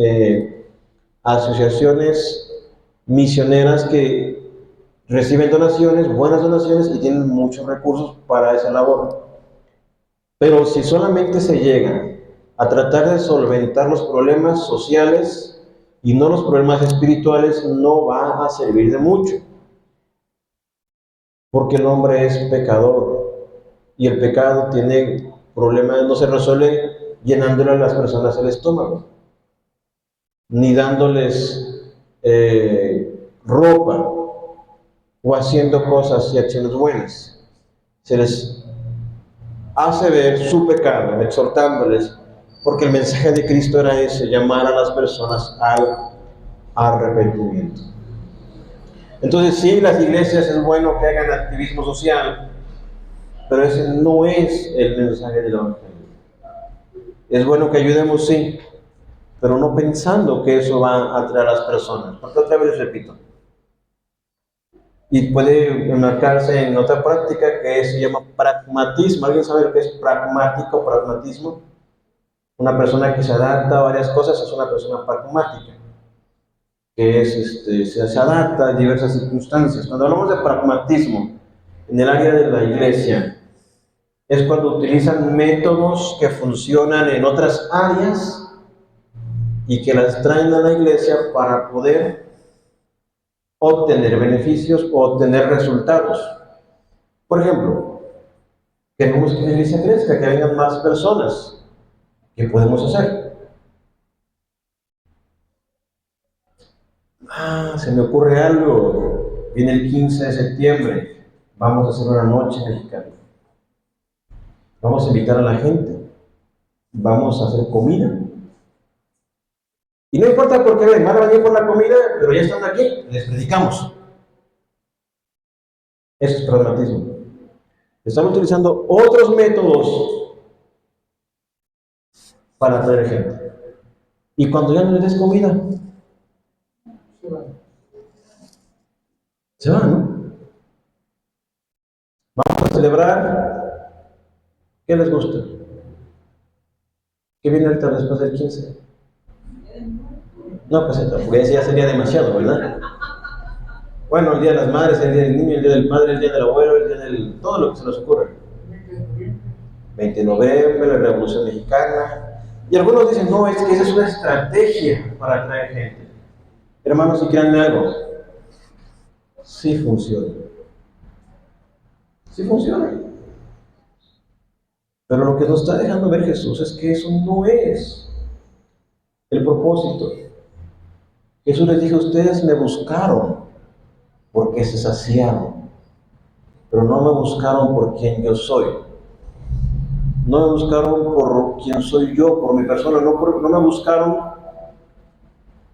misioneras que reciben donaciones, buenas donaciones, y tienen muchos recursos para esa labor. Pero si solamente se llega a tratar de solventar los problemas sociales y no los problemas espirituales, no va a servir de mucho. Porque el hombre es pecador y el pecado tiene problemas, no se resuelve llenándole a las personas el estómago, ni dándoles ropa o haciendo cosas y acciones buenas. Se les hace ver su pecado, exhortándoles, porque el mensaje de Cristo era ese, llamar a las personas al arrepentimiento. Entonces sí, las iglesias es bueno que hagan activismo social, pero ese no es el mensaje del Evangelio. Es bueno que ayudemos, sí, pero no pensando que eso va a atraer a las personas. Porque otra vez repito, y puede enmarcarse en otra práctica que se llama pragmatismo. ¿Alguien sabe lo que es pragmático, pragmatismo? Una persona que se adapta a varias cosas es una persona pragmática, que se adapta a diversas circunstancias. Cuando hablamos de pragmatismo en el área de la iglesia, es cuando utilizan métodos que funcionan en otras áreas y que las traen a la iglesia para poder obtener beneficios o obtener resultados. Por ejemplo, queremos que la iglesia crezca, que vengan más personas. ¿Qué podemos hacer? Ah, se me ocurre algo. Viene el 15 de septiembre. Vamos a hacer una noche mexicana. Vamos a invitar a la gente. Vamos a hacer comida. Y no importa por qué van a venir por la comida, pero ya están aquí, les predicamos. Eso es pragmatismo. Están utilizando otros métodos para atraer gente. Y cuando ya no les des comida, se van, ¿no? Vamos a celebrar. ¿Qué les gusta? ¿Qué viene ahorita después del 15? No, pues entonces ya sería demasiado, ¿verdad? Bueno, el día de las madres, el día del niño, el día del padre, el día del abuelo, el día del... todo lo que se nos ocurre. 20 de noviembre, la Revolución Mexicana. Y algunos dicen, no, es que esa es una estrategia para atraer gente. Hermanos, y créanme algo, sí funciona. Sí funciona. Pero lo que nos está dejando ver Jesús es que eso no es el propósito. Jesús les dijo, ustedes me buscaron porque se saciaron, pero no me buscaron por quien yo soy. No me buscaron por quien soy yo, por mi persona, no me buscaron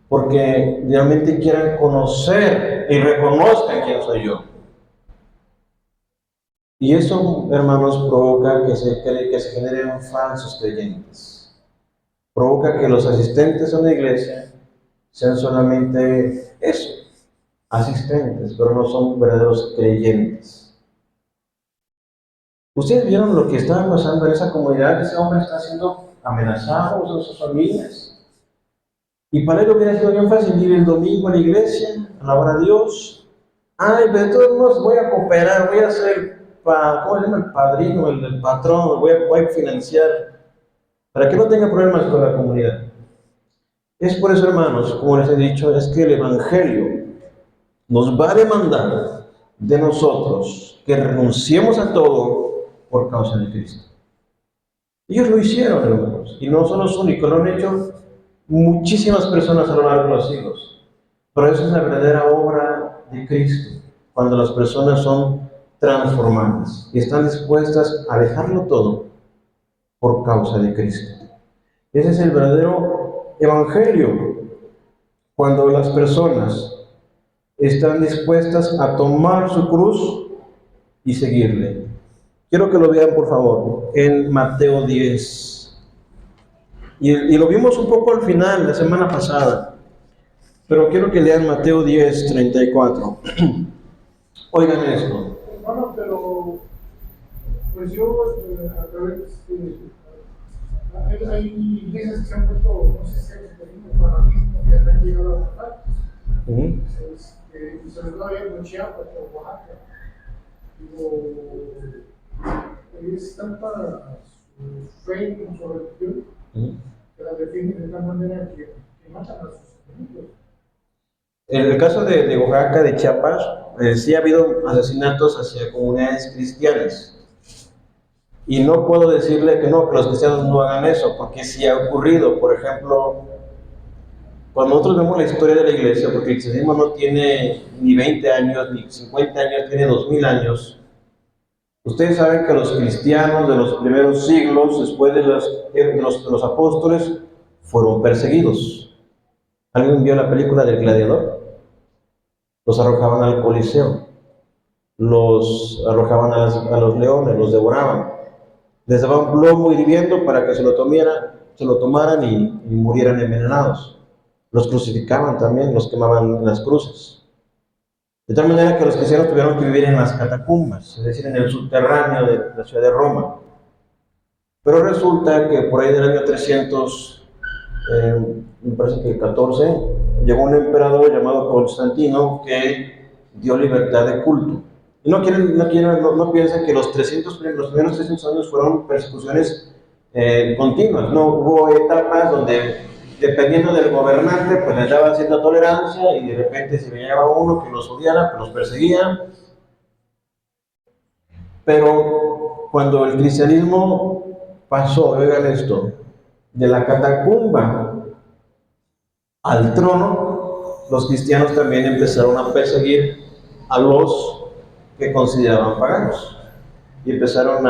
porque realmente quieran conocer y reconozcan quién soy yo. Y eso, hermanos, provoca que se generen falsos creyentes. Provoca que los asistentes a la iglesia sean solamente eso, asistentes, pero no son verdaderos creyentes. Ustedes vieron lo que estaba pasando en esa comunidad. Ese hombre está siendo amenazado en sus familias. Y para él hubiera sido bien fácil ir el domingo a la iglesia, alabar a Dios. Ay, pero de todos modos voy a cooperar, voy a ser, ¿cómo se llama? El padrino, el patrón, voy a financiar, para que no tenga problemas con la comunidad. Es por eso, hermanos, como les he dicho, es que el Evangelio nos va a demandar de nosotros que renunciemos a todo por causa de Cristo. Ellos lo hicieron, hermanos, y no son los únicos, lo han hecho muchísimas personas a lo largo de los siglos. Pero esa es la verdadera obra de Cristo, cuando las personas son transformadas y están dispuestas a dejarlo todo por causa de Cristo. Ese es el verdadero evangelio, cuando las personas están dispuestas a tomar su cruz y seguirle. Quiero que lo vean, por favor, en Mateo 10. Y lo vimos un poco al final, la semana pasada. Pero quiero que lean Mateo 10, 34. Oigan esto. Hermano, pero pues yo a través hay iglesias que se han puesto, no sé si es el fanatismo que han llegado a matar. Y se les va viendo en Chiapas o Oaxaca. Digo, es tanta su fe en su religión que la definen de tal manera que matan a sus enemigos. En el caso de Oaxaca, de Chiapas, sí ha habido asesinatos hacia comunidades cristianas. Y no puedo decirle que no, que los cristianos no hagan eso, porque sí ha ocurrido. Por ejemplo, cuando nosotros vemos la historia de la iglesia, porque el cristianismo no tiene ni 20 años, ni 50 años, tiene 2000 años. Ustedes saben que los cristianos de los primeros siglos, después de los apóstoles, fueron perseguidos. ¿Alguien vio la película del Gladiador? Los arrojaban al Coliseo, los arrojaban a los leones, los devoraban. Les daban plomo hirviendo para que se lo tomaran y murieran envenenados. Los crucificaban también, los quemaban en las cruces. De tal manera que los cristianos tuvieron que vivir en las catacumbas, es decir, en el subterráneo de la ciudad de Roma. Pero resulta que por ahí del año 300, me parece que el 14, llegó un emperador llamado Constantino que dio libertad de culto. Y no piensen que los primeros 300 años fueron persecuciones continuas. No, hubo etapas donde, dependiendo del gobernante, pues les daba cierta tolerancia y de repente se veía uno que los odiara, que los perseguía. Pero cuando el cristianismo pasó, oigan esto, de la catacumba al trono, los cristianos también empezaron a perseguir a los que consideraban paganos. Y empezaron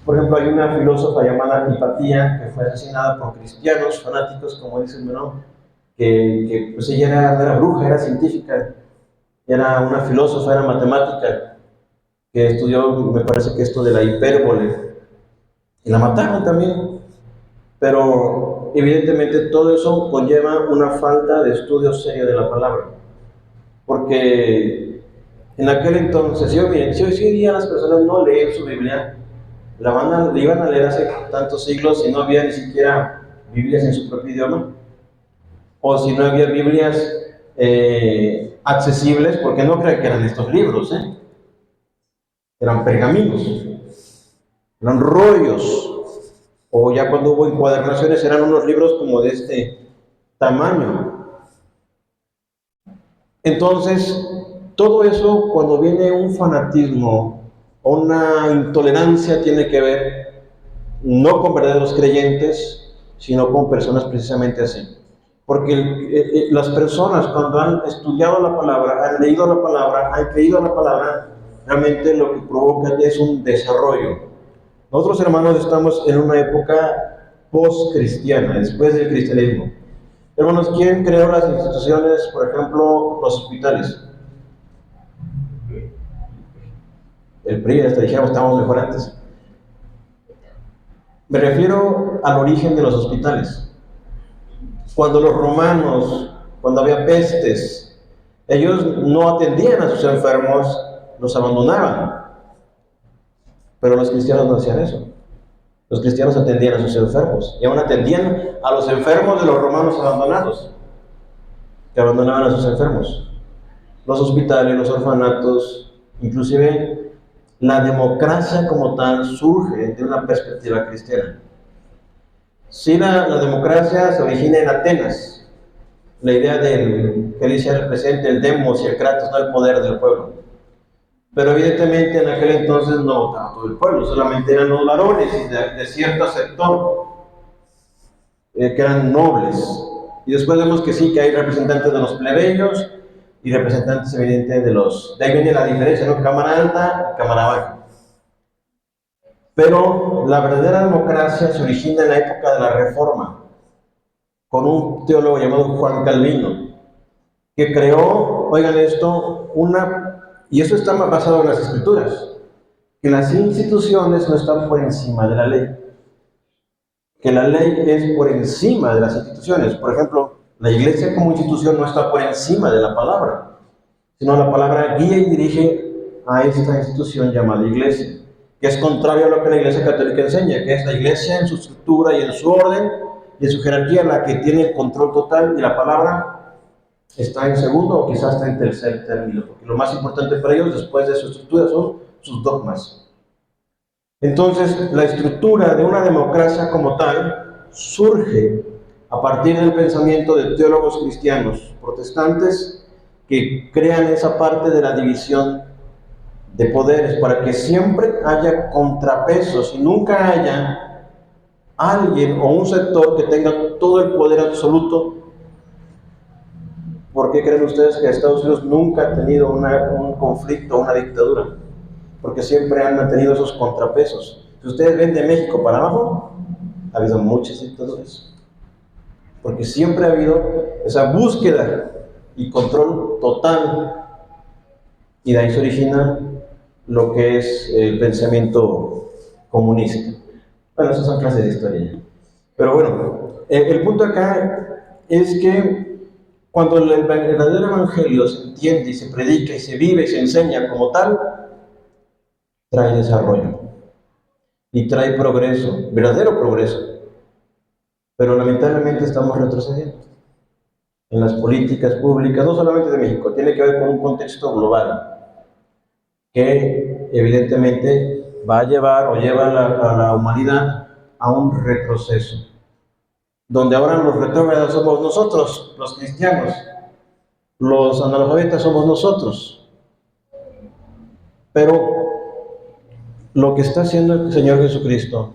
por ejemplo, hay una filósofa llamada Hipatía que fue asesinada por cristianos fanáticos, como dicen, ¿no? Que pues ella no era bruja, era científica, era una filósofa, era matemática, que estudió, me parece que esto de la hipérbole, y la mataron también. Pero evidentemente todo eso conlleva una falta de estudio serio de la palabra, porque en aquel entonces, si hoy día las personas no leen su Biblia, la iban a leer hace tantos siglos y no había ni siquiera Biblias en su propio idioma, o si no había Biblias accesibles, porque no creen que eran estos libros, eran pergaminos, eran rollos, o ya cuando hubo encuadernaciones eran unos libros como de este tamaño. Entonces, todo eso, cuando viene un fanatismo o una intolerancia, tiene que ver no con verdaderos creyentes, sino con personas precisamente así. Porque las personas cuando han estudiado la palabra, han leído la palabra, han creído en la palabra, realmente lo que provoca es un desarrollo. Nosotros, hermanos, estamos en una época post-cristiana, después del cristianismo. Hermanos, ¿quién creó las instituciones, por ejemplo, los hospitales? El PRI, hasta dijimos, estábamos mejor antes. Me refiero al origen de los hospitales. Cuando los romanos, cuando había pestes, ellos no atendían a sus enfermos, los abandonaban. Pero los cristianos no hacían eso. Los cristianos atendían a sus enfermos y aún atendían a los enfermos de los romanos abandonados, que abandonaban a sus enfermos. Los hospitales, los orfanatos, inclusive la democracia como tal surge de una perspectiva cristiana. Sí, la democracia se origina en Atenas, la idea del que dice el presente, el demos y el kratos, no el poder del pueblo. Pero evidentemente en aquel entonces no votaba todo el pueblo, solamente eran los varones de cierto sector, que eran nobles. Y después vemos que sí, que hay representantes de los plebeyos y representantes evidentes de ahí viene la diferencia, ¿no? Cámara alta y cámara baja. Pero la verdadera democracia se origina en la época de la Reforma, con un teólogo llamado Juan Calvino, que creó, oigan esto, y eso está basado en las Escrituras, que las instituciones no están por encima de la ley, que la ley es por encima de las instituciones. Por ejemplo, la iglesia como institución no está por encima de la palabra, sino la palabra guía y dirige a esta institución llamada iglesia, que es contrario a lo que la Iglesia Católica enseña, que es la iglesia en su estructura y en su orden y en su jerarquía la que tiene el control total, y la palabra está en segundo o quizás está en tercer término, porque lo más importante para ellos después de su estructura son sus dogmas. Entonces, la estructura de una democracia como tal surge a partir del pensamiento de teólogos cristianos protestantes que crean esa parte de la división de poderes para que siempre haya contrapesos y nunca haya alguien o un sector que tenga todo el poder absoluto. ¿Por qué creen ustedes que Estados Unidos nunca ha tenido un conflicto o una dictadura? Porque siempre han mantenido esos contrapesos. Si ustedes ven de México para abajo, ha habido muchas dictaduras. Porque siempre ha habido esa búsqueda y control total. Y de ahí se origina lo que es el pensamiento comunista. Bueno, esas son clases de historia. Pero bueno, el punto acá es que cuando el verdadero evangelio se entiende y se predica y se vive y se enseña como tal, trae desarrollo y trae progreso, verdadero progreso. Pero lamentablemente estamos retrocediendo en las políticas públicas, no solamente de México, tiene que ver con un contexto global que evidentemente va a llevar o lleva a la humanidad a un retroceso, donde ahora los retrógrados somos nosotros, los cristianos, los analfabetas somos nosotros. Pero lo que está haciendo el Señor Jesucristo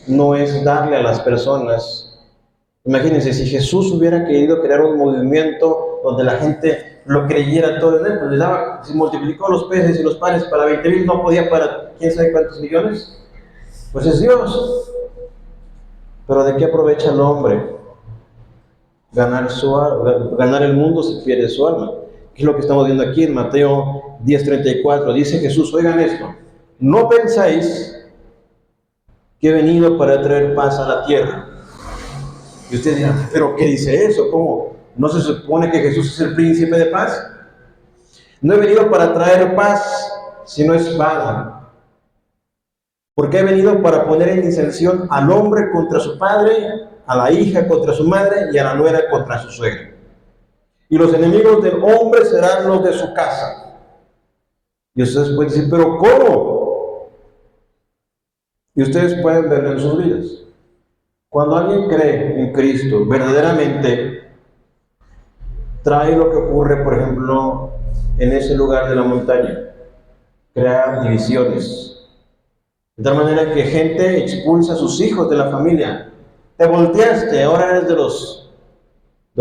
no es darle a las personas. Imagínense, si Jesús hubiera querido crear un movimiento donde la gente lo creyera todo en él, pues le daba, si multiplicó los peces y los panes para 20,000, no podía para quién sabe cuántos millones, pues es Dios. Pero ¿de qué aprovecha el hombre? Ganar el mundo si pierde su alma. ¿Qué es lo que estamos viendo aquí en Mateo 10:34? Dice Jesús, oigan esto, no pensáis que he venido para traer paz a la tierra. Y ustedes dirán, ¿pero qué dice eso? ¿Cómo? ¿No se supone que Jesús es el príncipe de paz? No he venido para traer paz, sino espada. Porque he venido para poner en disensión al hombre contra su padre, a la hija contra su madre y a la nuera contra su suegra. Y los enemigos del hombre serán los de su casa. Y ustedes pueden decir, ¿pero cómo? Y ustedes pueden verlo en sus vidas. Cuando alguien cree en Cristo, verdaderamente trae lo que ocurre, por ejemplo, en ese lugar de la montaña. Crea divisiones. De tal manera que gente expulsa a sus hijos de la familia Te volteaste, ahora eres de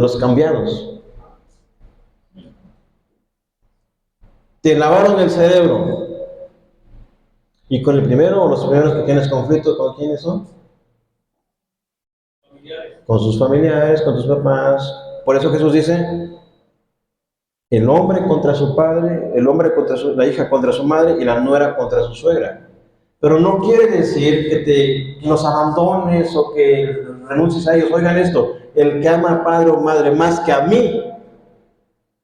los cambiados. Te lavaron el cerebro. Y con el primero, o los primeros que tienes conflicto, ¿con quiénes son? Con sus familiares, con tus papás. Por eso Jesús dice, el hombre contra su padre, el hombre contra la hija contra su madre y la nuera contra su suegra. Pero no quiere decir que los abandones o que renuncies a ellos. Oigan esto, el que ama a padre o madre más que a mí,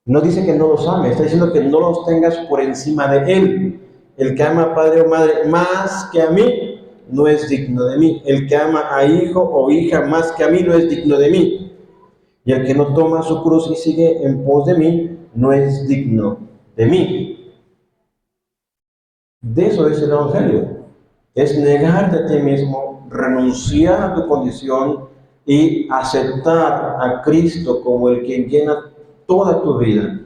no dice que no los ame, está diciendo que no los tengas por encima de él. El que ama a padre o madre más que a mí, no es digno de mí. El que ama a hijo o hija más que a mí, no es digno de mí. Y el que no toma su cruz y sigue en pos de mí, no es digno de mí. De eso es el Evangelio. Es negarte a ti mismo, renunciar a tu condición y aceptar a Cristo como el que llena toda tu vida.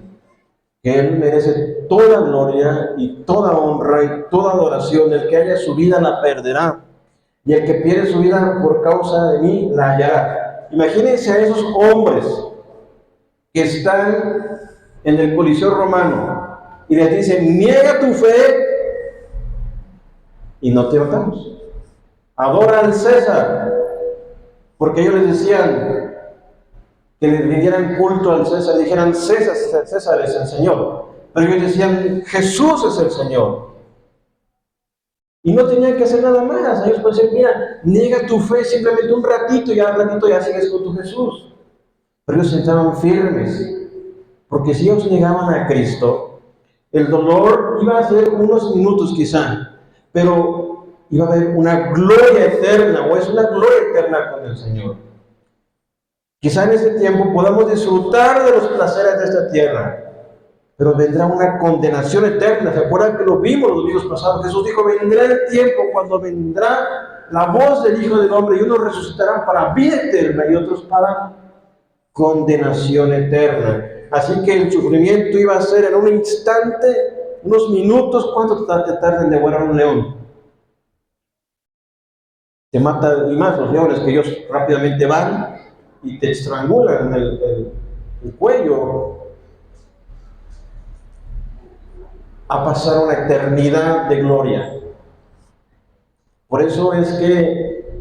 Que Él merece toda gloria y toda honra y toda adoración. El que haya su vida la perderá. Y el que pierde su vida por causa de mí la hallará. Imagínense a esos hombres que están en el Coliseo Romano y les dicen, niega tu fe y no te matamos. Adora al César, porque ellos les decían que les rindieran culto al César, dijeran César es el Señor, pero ellos decían Jesús es el Señor. Y no tenían que hacer nada más. Ellos pueden decir, mira, niega tu fe simplemente un ratito y al ratito ya sigues con tu Jesús. Pero ellos estaban firmes, porque si ellos negaban a Cristo, el dolor iba a ser unos minutos quizá, pero iba a haber una gloria eterna, o es una gloria eterna con el Señor. Quizá en ese tiempo podamos disfrutar de los placeres de esta tierra, pero vendrá una condenación eterna. ¿Se acuerdan que lo vimos los días pasados? Jesús dijo, vendrá el tiempo cuando vendrá la voz del Hijo del Hombre y unos resucitarán para vida eterna y otros para condenación eterna. Así que el sufrimiento iba a ser en un instante, unos minutos. ¿Cuánto te tarda en devorar un león? Te mata, y más los leones, que ellos rápidamente van y te estrangulan el cuello, a pasar una eternidad de gloria. Por eso es que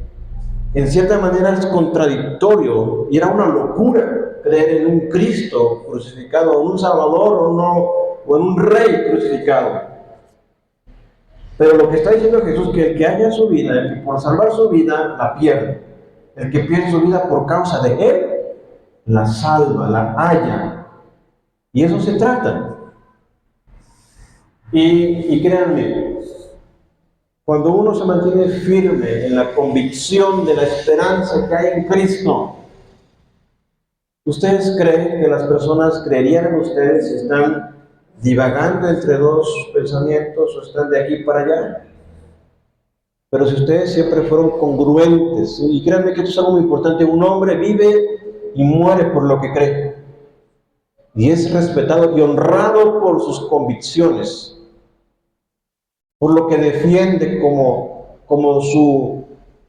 en cierta manera es contradictorio y era una locura creer en un Cristo crucificado, en un Salvador o en un Rey crucificado. Pero lo que está diciendo Jesús, que el que haya su vida, el que por salvar su vida la pierde, el que pierde su vida por causa de Él, la salva, la halla. Y eso se trata. Y créanme, cuando uno se mantiene firme en la convicción de la esperanza que hay en Cristo, ¿ustedes creen que las personas creerían en ustedes si están divagando entre dos pensamientos o están de aquí para allá? Pero si ustedes siempre fueron congruentes, y créanme que esto es algo muy importante, un hombre vive y muere por lo que cree, y es respetado y honrado por sus convicciones, por lo que defiende como su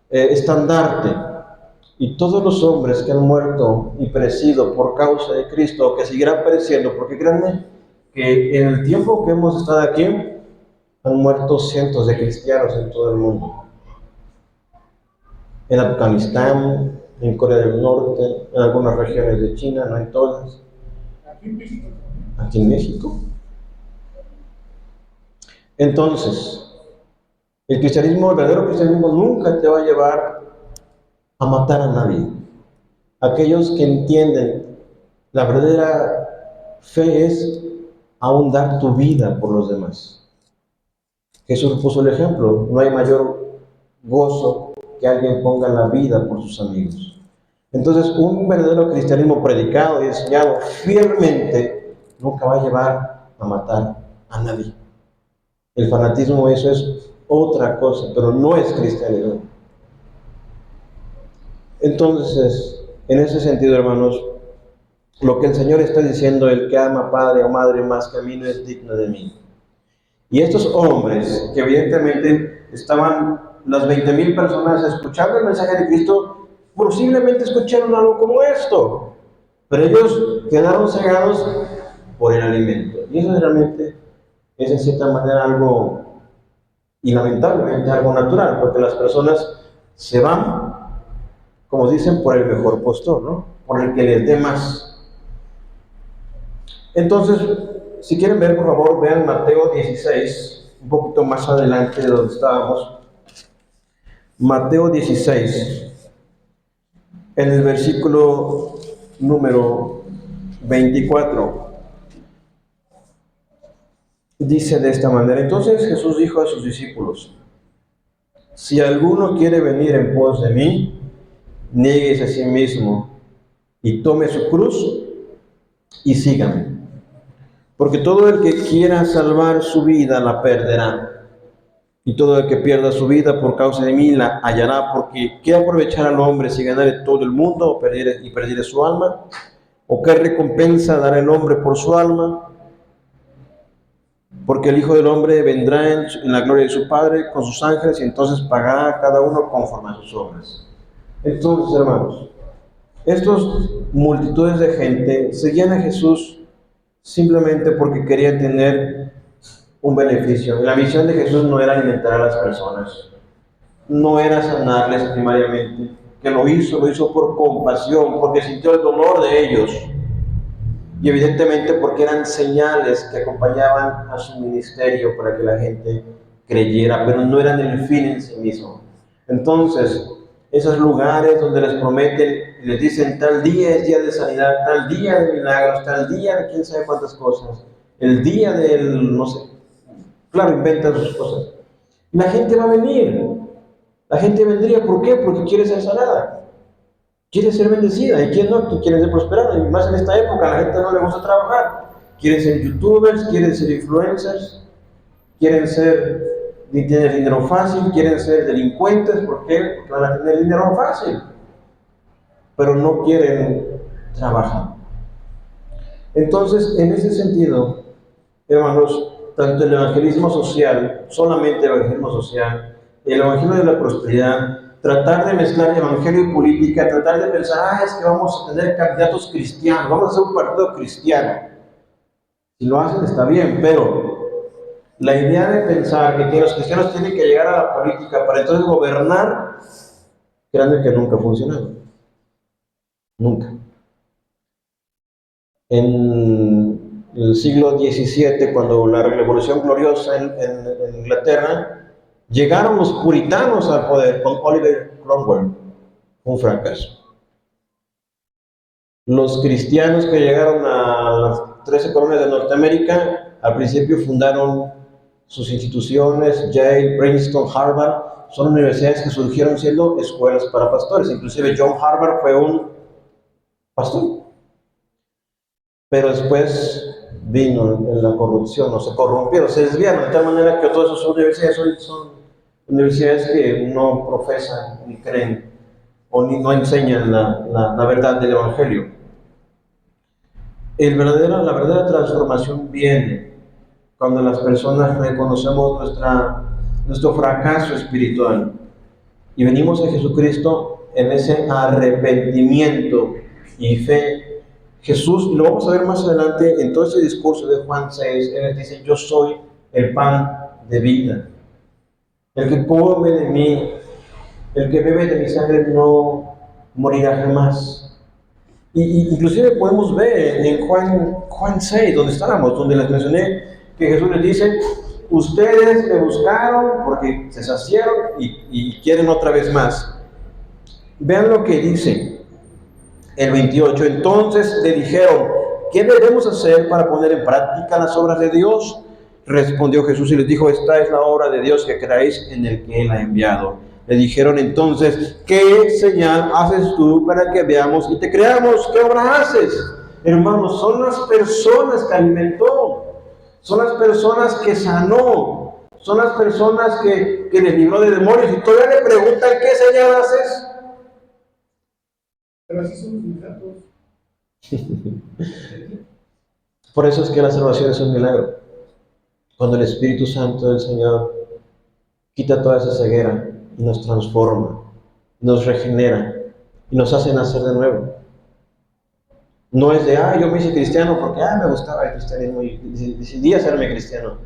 estandarte. Y todos los hombres que han muerto y perecido por causa de Cristo, que seguirán pereciendo, porque créanme que en el tiempo que hemos estado aquí, han muerto cientos de cristianos en todo el mundo. En Afganistán, en Corea del Norte, en algunas regiones de China, no en todas. Aquí en México. Aquí en México. Entonces, el verdadero cristianismo nunca te va a llevar a matar a nadie. Aquellos que entienden la verdadera fe es aún dar tu vida por los demás. Jesús puso el ejemplo, no hay mayor gozo que alguien ponga la vida por sus amigos. Entonces, un verdadero cristianismo predicado y enseñado fielmente nunca va a llevar a matar a nadie. El fanatismo, eso es otra cosa, pero no es cristianismo. Entonces, en ese sentido, hermanos, lo que el Señor está diciendo, el que ama padre o madre más que a mí no es digno de mí. Y estos hombres, que evidentemente estaban las 20,000 personas escuchando el mensaje de Cristo, posiblemente escucharon algo como esto, pero ellos quedaron cegados por el alimento. Y eso realmente es en cierta manera algo, y lamentablemente algo natural, porque las personas se van, como dicen, por el mejor postor, ¿no? Por el que les dé más. Entonces, si quieren ver, por favor, vean Mateo 16, un poquito más adelante de donde estábamos. Mateo 16, en el versículo número 24. Dice de esta manera: entonces Jesús dijo a sus discípulos: si alguno quiere venir en pos de mí, niéguese a sí mismo y tome su cruz y sígame. Porque todo el que quiera salvar su vida la perderá, y todo el que pierda su vida por causa de mí la hallará. Porque ¿qué aprovechar al hombre si ganare todo el mundo y perdiere su alma? ¿O qué recompensa dará el hombre por su alma? Porque el Hijo del Hombre vendrá en la gloria de su Padre con sus ángeles, y entonces pagará a cada uno conforme a sus obras. Entonces, hermanos, estas multitudes de gente seguían a Jesús simplemente porque querían tener un beneficio. La misión de Jesús no era alimentar a las personas, no era sanarles primariamente, que lo hizo por compasión, porque sintió el dolor de ellos, y evidentemente porque eran señales que acompañaban a su ministerio para que la gente creyera, pero no eran el fin en sí mismo. Entonces, esos lugares donde les prometen, les dicen tal día es día de sanidad, tal día de milagros, tal día de quién sabe cuántas cosas, el día del, no sé, claro, inventan sus cosas. La gente va a venir, la gente vendría, ¿por qué? Porque quiere ser sanada, quiere ser bendecida. ¿Y quién no quiere ser prosperada? Y más en esta época, a la gente no le gusta trabajar. Quieren ser youtubers, quieren ser influencers, quieren tener dinero fácil, quieren ser delincuentes. ¿Por qué? Porque van a tener dinero fácil, pero no quieren trabajar. Entonces, en ese sentido, hermanos, tanto el evangelismo social, solamente el evangelismo social, el evangelio de la prosperidad, tratar de mezclar evangelio y política, tratar de pensar, es que vamos a tener candidatos cristianos, vamos a hacer un partido cristiano. Si lo hacen está bien, pero la idea de pensar que los cristianos tienen que llegar a la política para entonces gobernar, créanme que nunca ha funcionado. Nunca. En el siglo XVII, cuando la Revolución Gloriosa en Inglaterra, llegaron los puritanos al poder con Oliver Cromwell, un fracaso. Los cristianos que llegaron a las 13 colonias de Norteamérica, al principio fundaron sus instituciones, Yale, Princeton, Harvard, son universidades que surgieron siendo escuelas para pastores. Inclusive John Harvard fue un pastor. Pero después vino la corrupción, o se corrompieron, se desviaron de tal manera que todas esas universidades hoy son universidades que no profesan ni creen o no enseñan la verdad del Evangelio. La verdadera transformación viene cuando las personas reconocemos nuestro fracaso espiritual y venimos a Jesucristo en ese arrepentimiento y fe. Jesús, y lo vamos a ver más adelante en todo ese discurso de Juan 6, Él les dice: yo soy el pan de vida. El que come de mí, el que bebe de mi sangre no morirá jamás. Inclusive podemos ver en Juan 6, donde estábamos, donde les mencioné, que Jesús les dice: ustedes me buscaron porque se saciaron y quieren otra vez más. Vean lo que dice el 28. Entonces le dijeron: ¿qué debemos hacer para poner en práctica las obras de Dios? Respondió Jesús y les dijo: esta es la obra de Dios, que creáis en el que Él ha enviado. Le dijeron entonces: ¿qué señal haces tú para que veamos y te creamos? ¿Qué obra haces? Hermanos, son las personas que alimentó, son las personas que sanó, son las personas que les libró de demonios, y todavía le preguntan: ¿qué señal haces? Pero así son los milagros. Por eso es que la salvación es un milagro. Cuando el Espíritu Santo del Señor quita toda esa ceguera y nos transforma, nos regenera, y nos hace nacer de nuevo. No es de, yo me hice cristiano porque, me gustaba el cristianismo y decidí hacerme cristiano.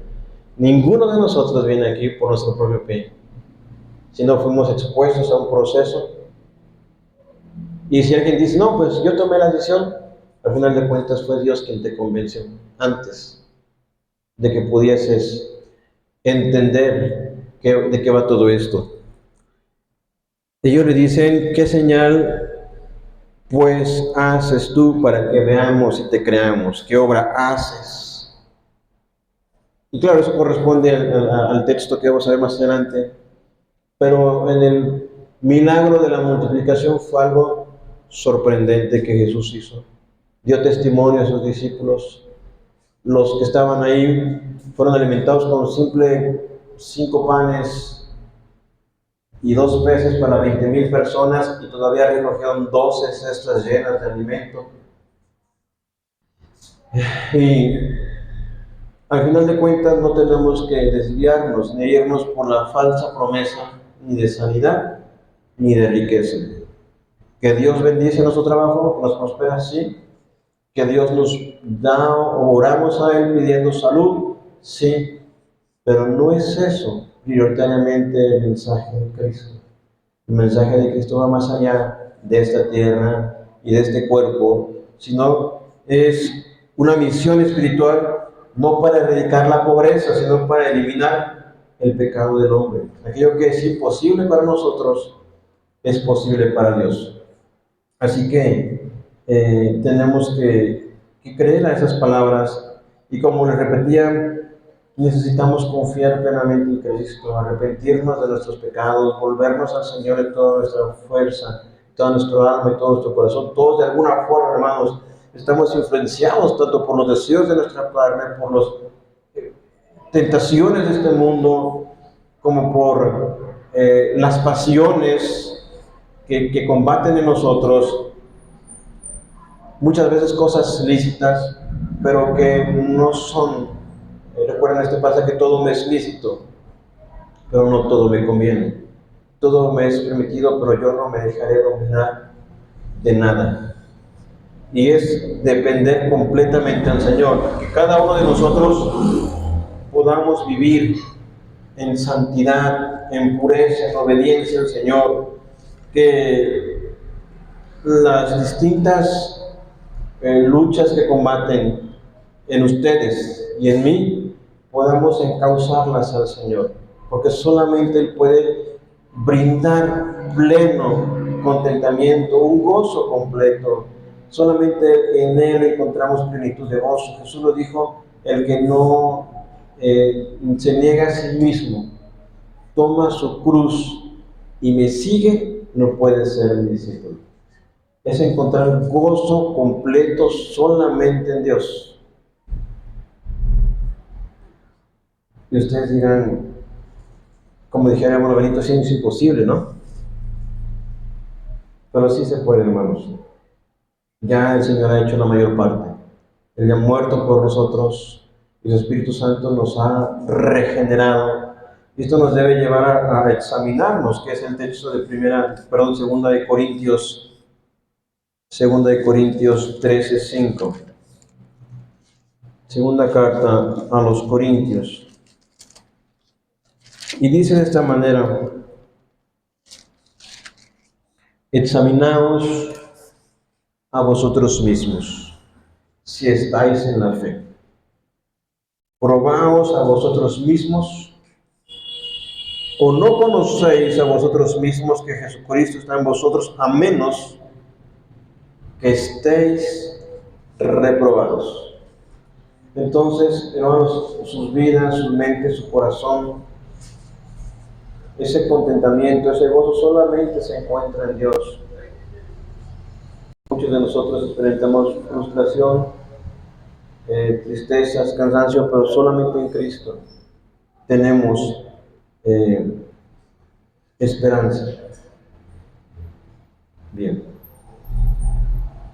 Ninguno de nosotros viene aquí por nuestro propio pie, sino fuimos expuestos a un proceso. Y si alguien dice, no, pues yo tomé la decisión, al final de cuentas fue Dios quien te convenció antes de que pudieses entender de qué va todo esto. Ellos le dicen, ¿qué señal pues haces tú para que veamos y te creamos? ¿Qué obra haces? Y claro, eso corresponde al texto que vamos a ver más adelante. Pero en el milagro de la multiplicación fue algo sorprendente que Jesús hizo. Dio testimonio a sus discípulos. Los que estaban ahí fueron alimentados con simple 5 panes y 2 peces para 20,000 personas, y todavía recogieron 12 cestas llenas de alimento. Y al final de cuentas no tenemos que desviarnos ni irnos por la falsa promesa ni de sanidad ni de riqueza. Que Dios bendice nuestro trabajo, que nos prospera, sí. Que Dios nos da o oramos a Él pidiendo salud, sí. Pero no es eso prioritariamente el mensaje de Cristo. El mensaje de Cristo va más allá de esta tierra y de este cuerpo, sino es una misión espiritual, no para erradicar la pobreza, sino para eliminar el pecado del hombre. Aquello que es imposible para nosotros es posible para Dios. Así que tenemos que creer a esas palabras, y como les repetía, necesitamos confiar plenamente en Cristo, arrepentirnos de nuestros pecados, volvernos al Señor en toda nuestra fuerza, toda nuestra alma y todo nuestro corazón. Todos de alguna forma, hermanos, estamos influenciados tanto por los deseos de nuestra carne, por las tentaciones de este mundo, como por las pasiones que combaten en nosotros, muchas veces cosas lícitas, pero que no son. Recuerden este pasaje que todo me es lícito, pero no todo me conviene. Todo me es permitido, pero yo no me dejaré dominar de nada. Y es depender completamente del Señor. Que cada uno de nosotros podamos vivir en santidad, en pureza, en obediencia al Señor. Que las distintas luchas que combaten en ustedes y en mí, podamos encauzarlas al Señor, porque solamente Él puede brindar pleno contentamiento, un gozo completo. Solamente en Él encontramos plenitud de gozo. Jesús lo dijo: el que no se niega a sí mismo, toma su cruz y me sigue, no puede ser mi discípulo. Es encontrar gozo completo solamente en Dios. Y ustedes dirán, como dijera hermano Benito, sí, es imposible, ¿no? Pero sí se puede, hermanos. Ya el Señor ha hecho la mayor parte. Él ha muerto por nosotros y el Espíritu Santo nos ha regenerado. Y esto nos debe llevar a examinarnos, que es el texto de segunda de Corintios 13:5. Segunda carta a los Corintios. Y dice de esta manera: examinaos a vosotros mismos, si estáis en la fe. Probaos a vosotros mismos, o no conocéis a vosotros mismos que Jesucristo está en vosotros, a menos que estéis reprobados. Entonces, hermanos, sus vidas, su mente, su corazón, ese contentamiento, ese gozo solamente se encuentra en Dios. Muchos de nosotros experimentamos frustración, tristezas, cansancio, pero solamente en Cristo tenemos esperanza. Bien.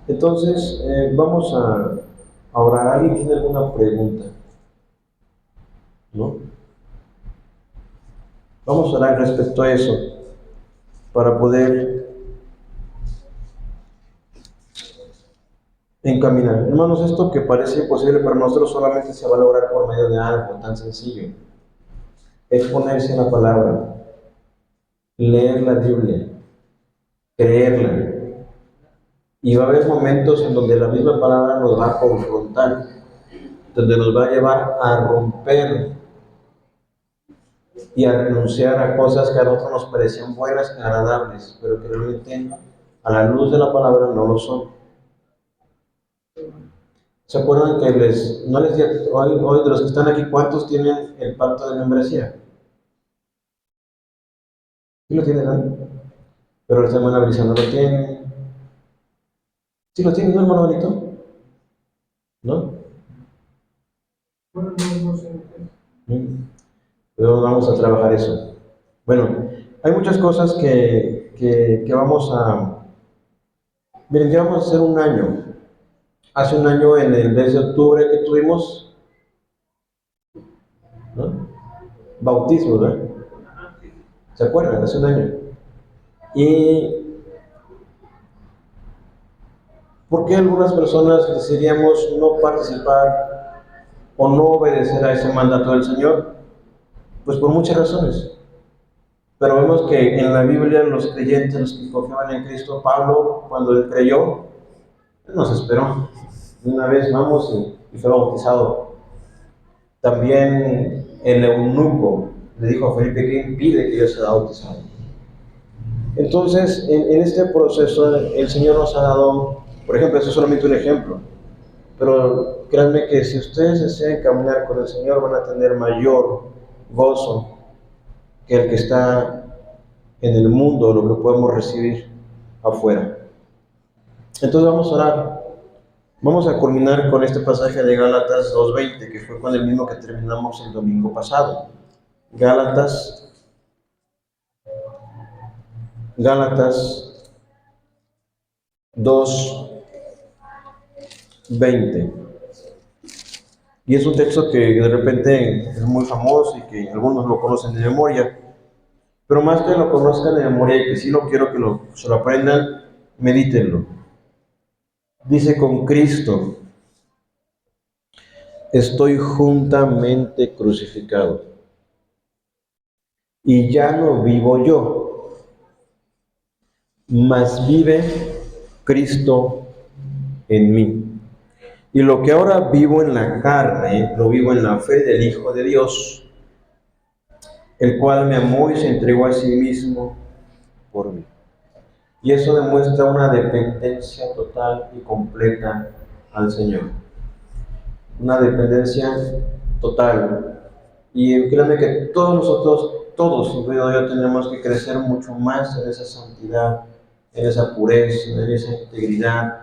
Entonces, vamos a orar. ¿Alguien tiene alguna pregunta? ¿No? Vamos a orar respecto a eso, para poder en caminar. Hermanos, esto que parece imposible para nosotros solamente se va a lograr por medio de algo tan sencillo. Exponerse en la palabra, leer la Biblia, creerla. Y va a haber momentos en donde la misma palabra nos va a confrontar, donde nos va a llevar a romper y a renunciar a cosas que a nosotros nos parecían buenas, agradables, pero que realmente a la luz de la palabra no lo son. ¿Se acuerdan que no les di hoy de los que están aquí, cuántos tienen el pacto de membresía? ¿Sí lo tienen, no? Pero el hermano Brisa no lo tiene. ¿Sí lo tiene, no, hermano Benito? ¿No? Bueno, no sé. Pero vamos a trabajar eso. Bueno, hay muchas cosas que vamos a... Miren, ya vamos a hacer un año. Hace un año, en el mes de octubre que tuvimos, ¿no? Bautismo, ¿verdad? ¿Se acuerdan? Hace un año. Y ¿por qué algunas personas decidíamos no participar o no obedecer a ese mandato del Señor? Pues por muchas razones. Pero vemos que en la Biblia los creyentes, los que confiaban en Cristo, Pablo, cuando él creyó, él nos esperó. Una vez vamos y fue bautizado. También el eunuco le dijo a Felipe que impide que yo sea bautizado. Entonces, en este proceso, el Señor nos ha dado, por ejemplo, eso es solamente un ejemplo, pero créanme que si ustedes desean caminar con el Señor, van a tener mayor gozo que el que está en el mundo, lo que podemos recibir afuera. Entonces vamos a orar. Vamos a culminar con este pasaje de Gálatas 2:20, que fue con el mismo que terminamos el domingo pasado. Gálatas 2:20. Y es un texto que de repente es muy famoso y que algunos lo conocen de memoria. Pero más que lo conozcan de memoria y que sí lo quiero que se lo aprendan, medítenlo. Dice: con Cristo estoy juntamente crucificado. Y ya no vivo yo, mas vive Cristo en mí. Y lo que ahora vivo en la carne, lo vivo en la fe del Hijo de Dios, el cual me amó y se entregó a sí mismo por mí. Y eso demuestra una dependencia total y completa al Señor. Una dependencia total. Y créanme que todos nosotros, todos, incluido yo, tenemos que crecer mucho más en esa santidad, en esa pureza, en esa integridad,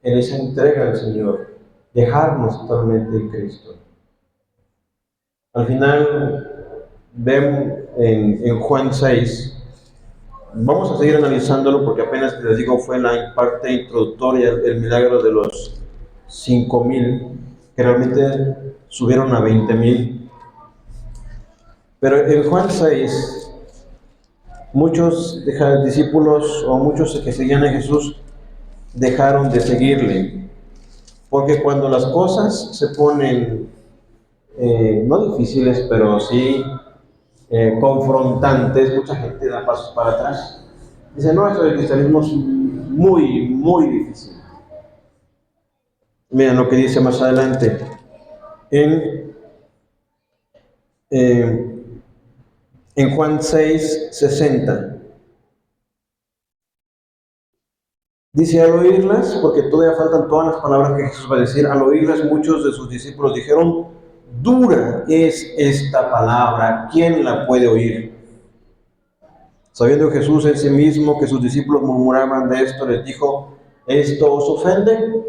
en esa entrega al Señor. Dejarnos totalmente en Cristo. Al final, ven en Juan 6, vamos a seguir analizándolo porque apenas les digo fue la parte introductoria, el milagro de los 5,000, que realmente subieron a 20,000. Pero en Juan 6, muchos discípulos o muchos que seguían a Jesús dejaron de seguirle. Porque cuando las cosas se ponen, no difíciles, pero sí confrontantes, mucha gente da pasos para atrás. Dice: no, esto del cristianismo es muy, muy difícil. Miren lo que dice más adelante. En Juan 6:60. Dice: al oírlas, porque todavía faltan todas las palabras que Jesús va a decir, al oírlas muchos de sus discípulos dijeron: dura es esta palabra, ¿quién la puede oír? Sabiendo Jesús en sí mismo que sus discípulos murmuraban de esto, les dijo: ¿esto os ofende?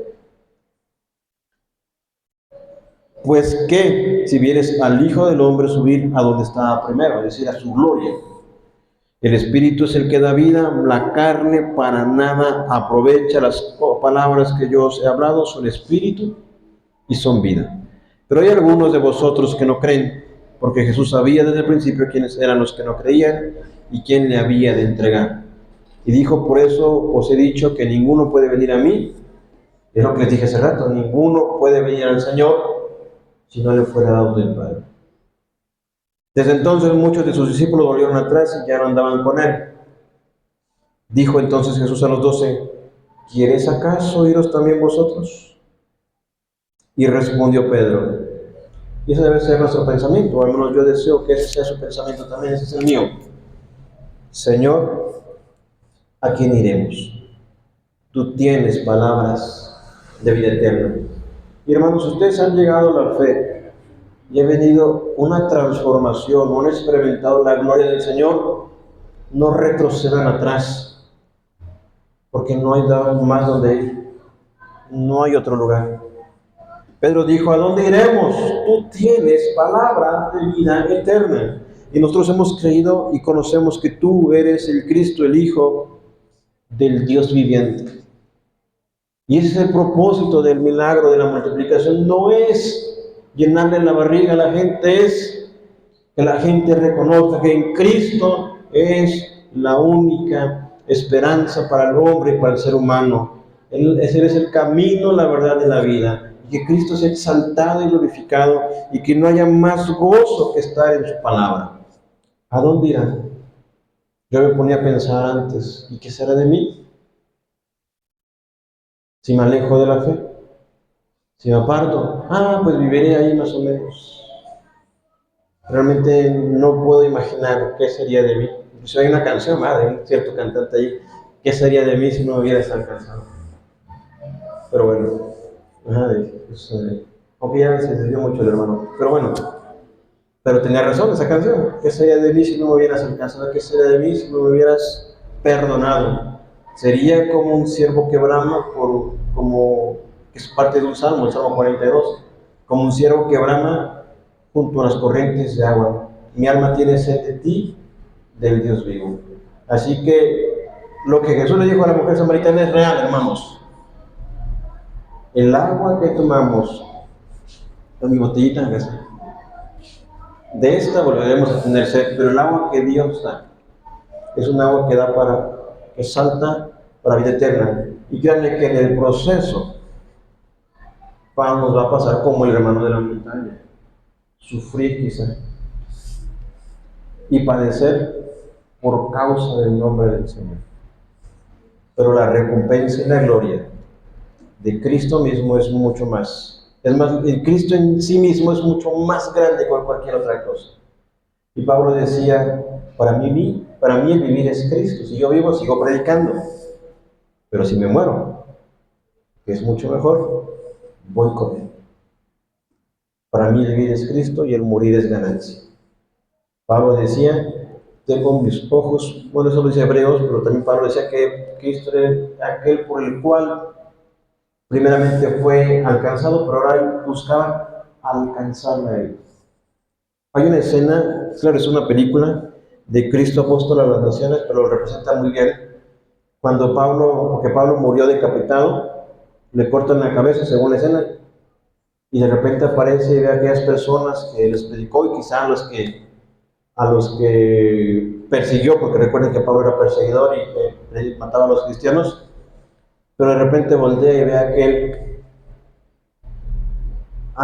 Pues qué, si vieres al Hijo del Hombre subir a donde estaba primero, es decir, a su gloria. El Espíritu es el que da vida, la carne para nada aprovecha. Las palabras que yo os he hablado son espíritu y son vida. Pero hay algunos de vosotros que no creen, porque Jesús sabía desde el principio quiénes eran los que no creían y quién le había de entregar. Y dijo: por eso os he dicho que ninguno puede venir a mí Es lo que les dije hace rato, ninguno puede venir al Señor si no le fuera dado del Padre. Desde entonces muchos de sus discípulos volvieron atrás y ya no andaban con él. Dijo entonces Jesús a los 12, ¿quieres acaso iros también vosotros? Y respondió Pedro, y ese debe ser nuestro pensamiento, o al menos yo deseo que ese sea su pensamiento también, ese es el mío. Señor, ¿a quién iremos? Tú tienes palabras de vida eterna. Y hermanos, ustedes han llegado a la fe y ha venido una transformación, o han experimentado la gloria del Señor, no retrocedan atrás, porque no hay más donde ir, no hay otro lugar. Pedro dijo, ¿a dónde iremos? Tú tienes palabra de vida eterna. Y nosotros hemos creído y conocemos que tú eres el Cristo, el Hijo del Dios viviente. Y ese es el propósito del milagro de la multiplicación. No es llenarle la barriga a la gente, es que la gente reconozca que en Cristo es la única esperanza para el hombre y para el ser humano. Ese es el camino, la verdad y la vida. Y que Cristo sea exaltado y glorificado y que no haya más gozo que estar en su palabra. ¿A dónde irán? Yo me ponía a pensar antes, ¿y qué será de mí? Si me alejo de la fe, si me aparto, pues viviré ahí más o menos. Realmente no puedo imaginar qué sería de mí. Si hay una canción, hay un cierto cantante ahí, ¿qué sería de mí si no me hubieras alcanzado? Pero bueno, aunque ya se desvió mucho el hermano, pero tenía razón esa canción. ¿Qué sería de mí si no me hubieras alcanzado? ¿Qué sería de mí si no me hubieras perdonado? Sería como un ciervo que brama, como que es parte de un salmo, el Salmo 42, como un ciervo que brama junto a las corrientes de agua. Mi alma tiene sed de ti, del Dios vivo. Así que lo que Jesús le dijo a la mujer samaritana es real, hermanos. El agua que tomamos en mi botellita en casa, de esta volveremos a tener sed, pero el agua que Dios da es un agua que da que salta para vida eterna. Y créanme que en el proceso nos va a pasar como el hermano de la montaña, sufrir quizá y padecer por causa del nombre del Señor. Pero la recompensa y la gloria de Cristo mismo es mucho más. Es más, el Cristo en sí mismo es mucho más grande que cualquier otra cosa. Y Pablo decía, para mí el vivir es Cristo. Si yo vivo, sigo predicando. Pero si me muero, que es mucho mejor, voy con Él. Para mí el vivir es Cristo y el morir es ganancia. Pablo decía, tengo mis ojos, eso lo dice Hebreos, pero también Pablo decía que Cristo era aquel por el cual primeramente fue alcanzado, pero ahora buscaba alcanzarle a Él. Hay una escena, claro, es una película de Cristo apóstol a las naciones, pero lo representa muy bien. Porque Pablo murió decapitado, le cortan la cabeza según la escena, y de repente aparece y ve a aquellas personas que les predicó y quizá a los que persiguió, porque recuerden que Pablo era perseguidor y mataba a los cristianos, pero de repente voltea y ve a aquel.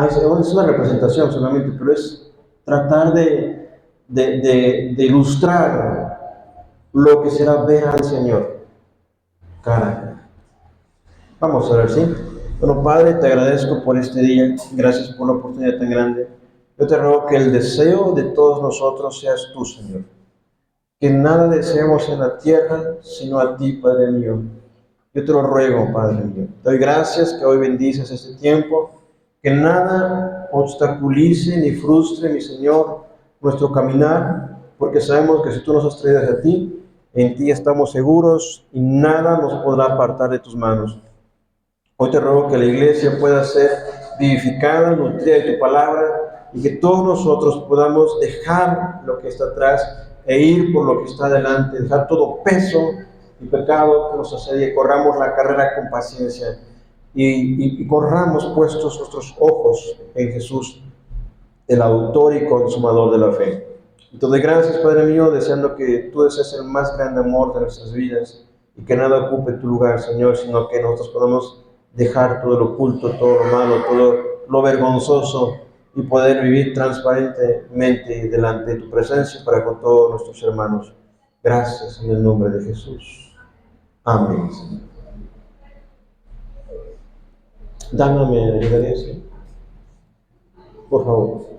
Es una representación solamente, pero es tratar de ilustrar lo que será ver al Señor cara a cara. Vamos a ver, ¿sí? Bueno, Padre, te agradezco por este día, gracias por la oportunidad tan grande. Yo te ruego que el deseo de todos nosotros seas tú, Señor. Que nada deseemos en la tierra, sino a ti, Padre mío. Yo te lo ruego, Padre mío. Te doy gracias que hoy bendices este tiempo, que nada obstaculice ni frustre, mi Señor, nuestro caminar, porque sabemos que si tú nos has traído hacia ti, en ti estamos seguros y nada nos podrá apartar de tus manos. Hoy te ruego que la iglesia pueda ser vivificada, nutrida de tu palabra, y que todos nosotros podamos dejar lo que está atrás e ir por lo que está adelante, dejar todo peso y pecado que nos asedia, corramos la carrera con paciencia y corramos puestos nuestros ojos en Jesús, el autor y consumador de la fe. Entonces, gracias, Padre mío, deseando que tú desees el más grande amor de nuestras vidas y que nada ocupe tu lugar, Señor, sino que nosotros podamos dejar todo lo oculto, todo lo malo, todo lo vergonzoso y poder vivir transparentemente delante de tu presencia para con todos nuestros hermanos. Gracias en el nombre de Jesús. Amén. Dame, ¿me ayudarías? Por favor.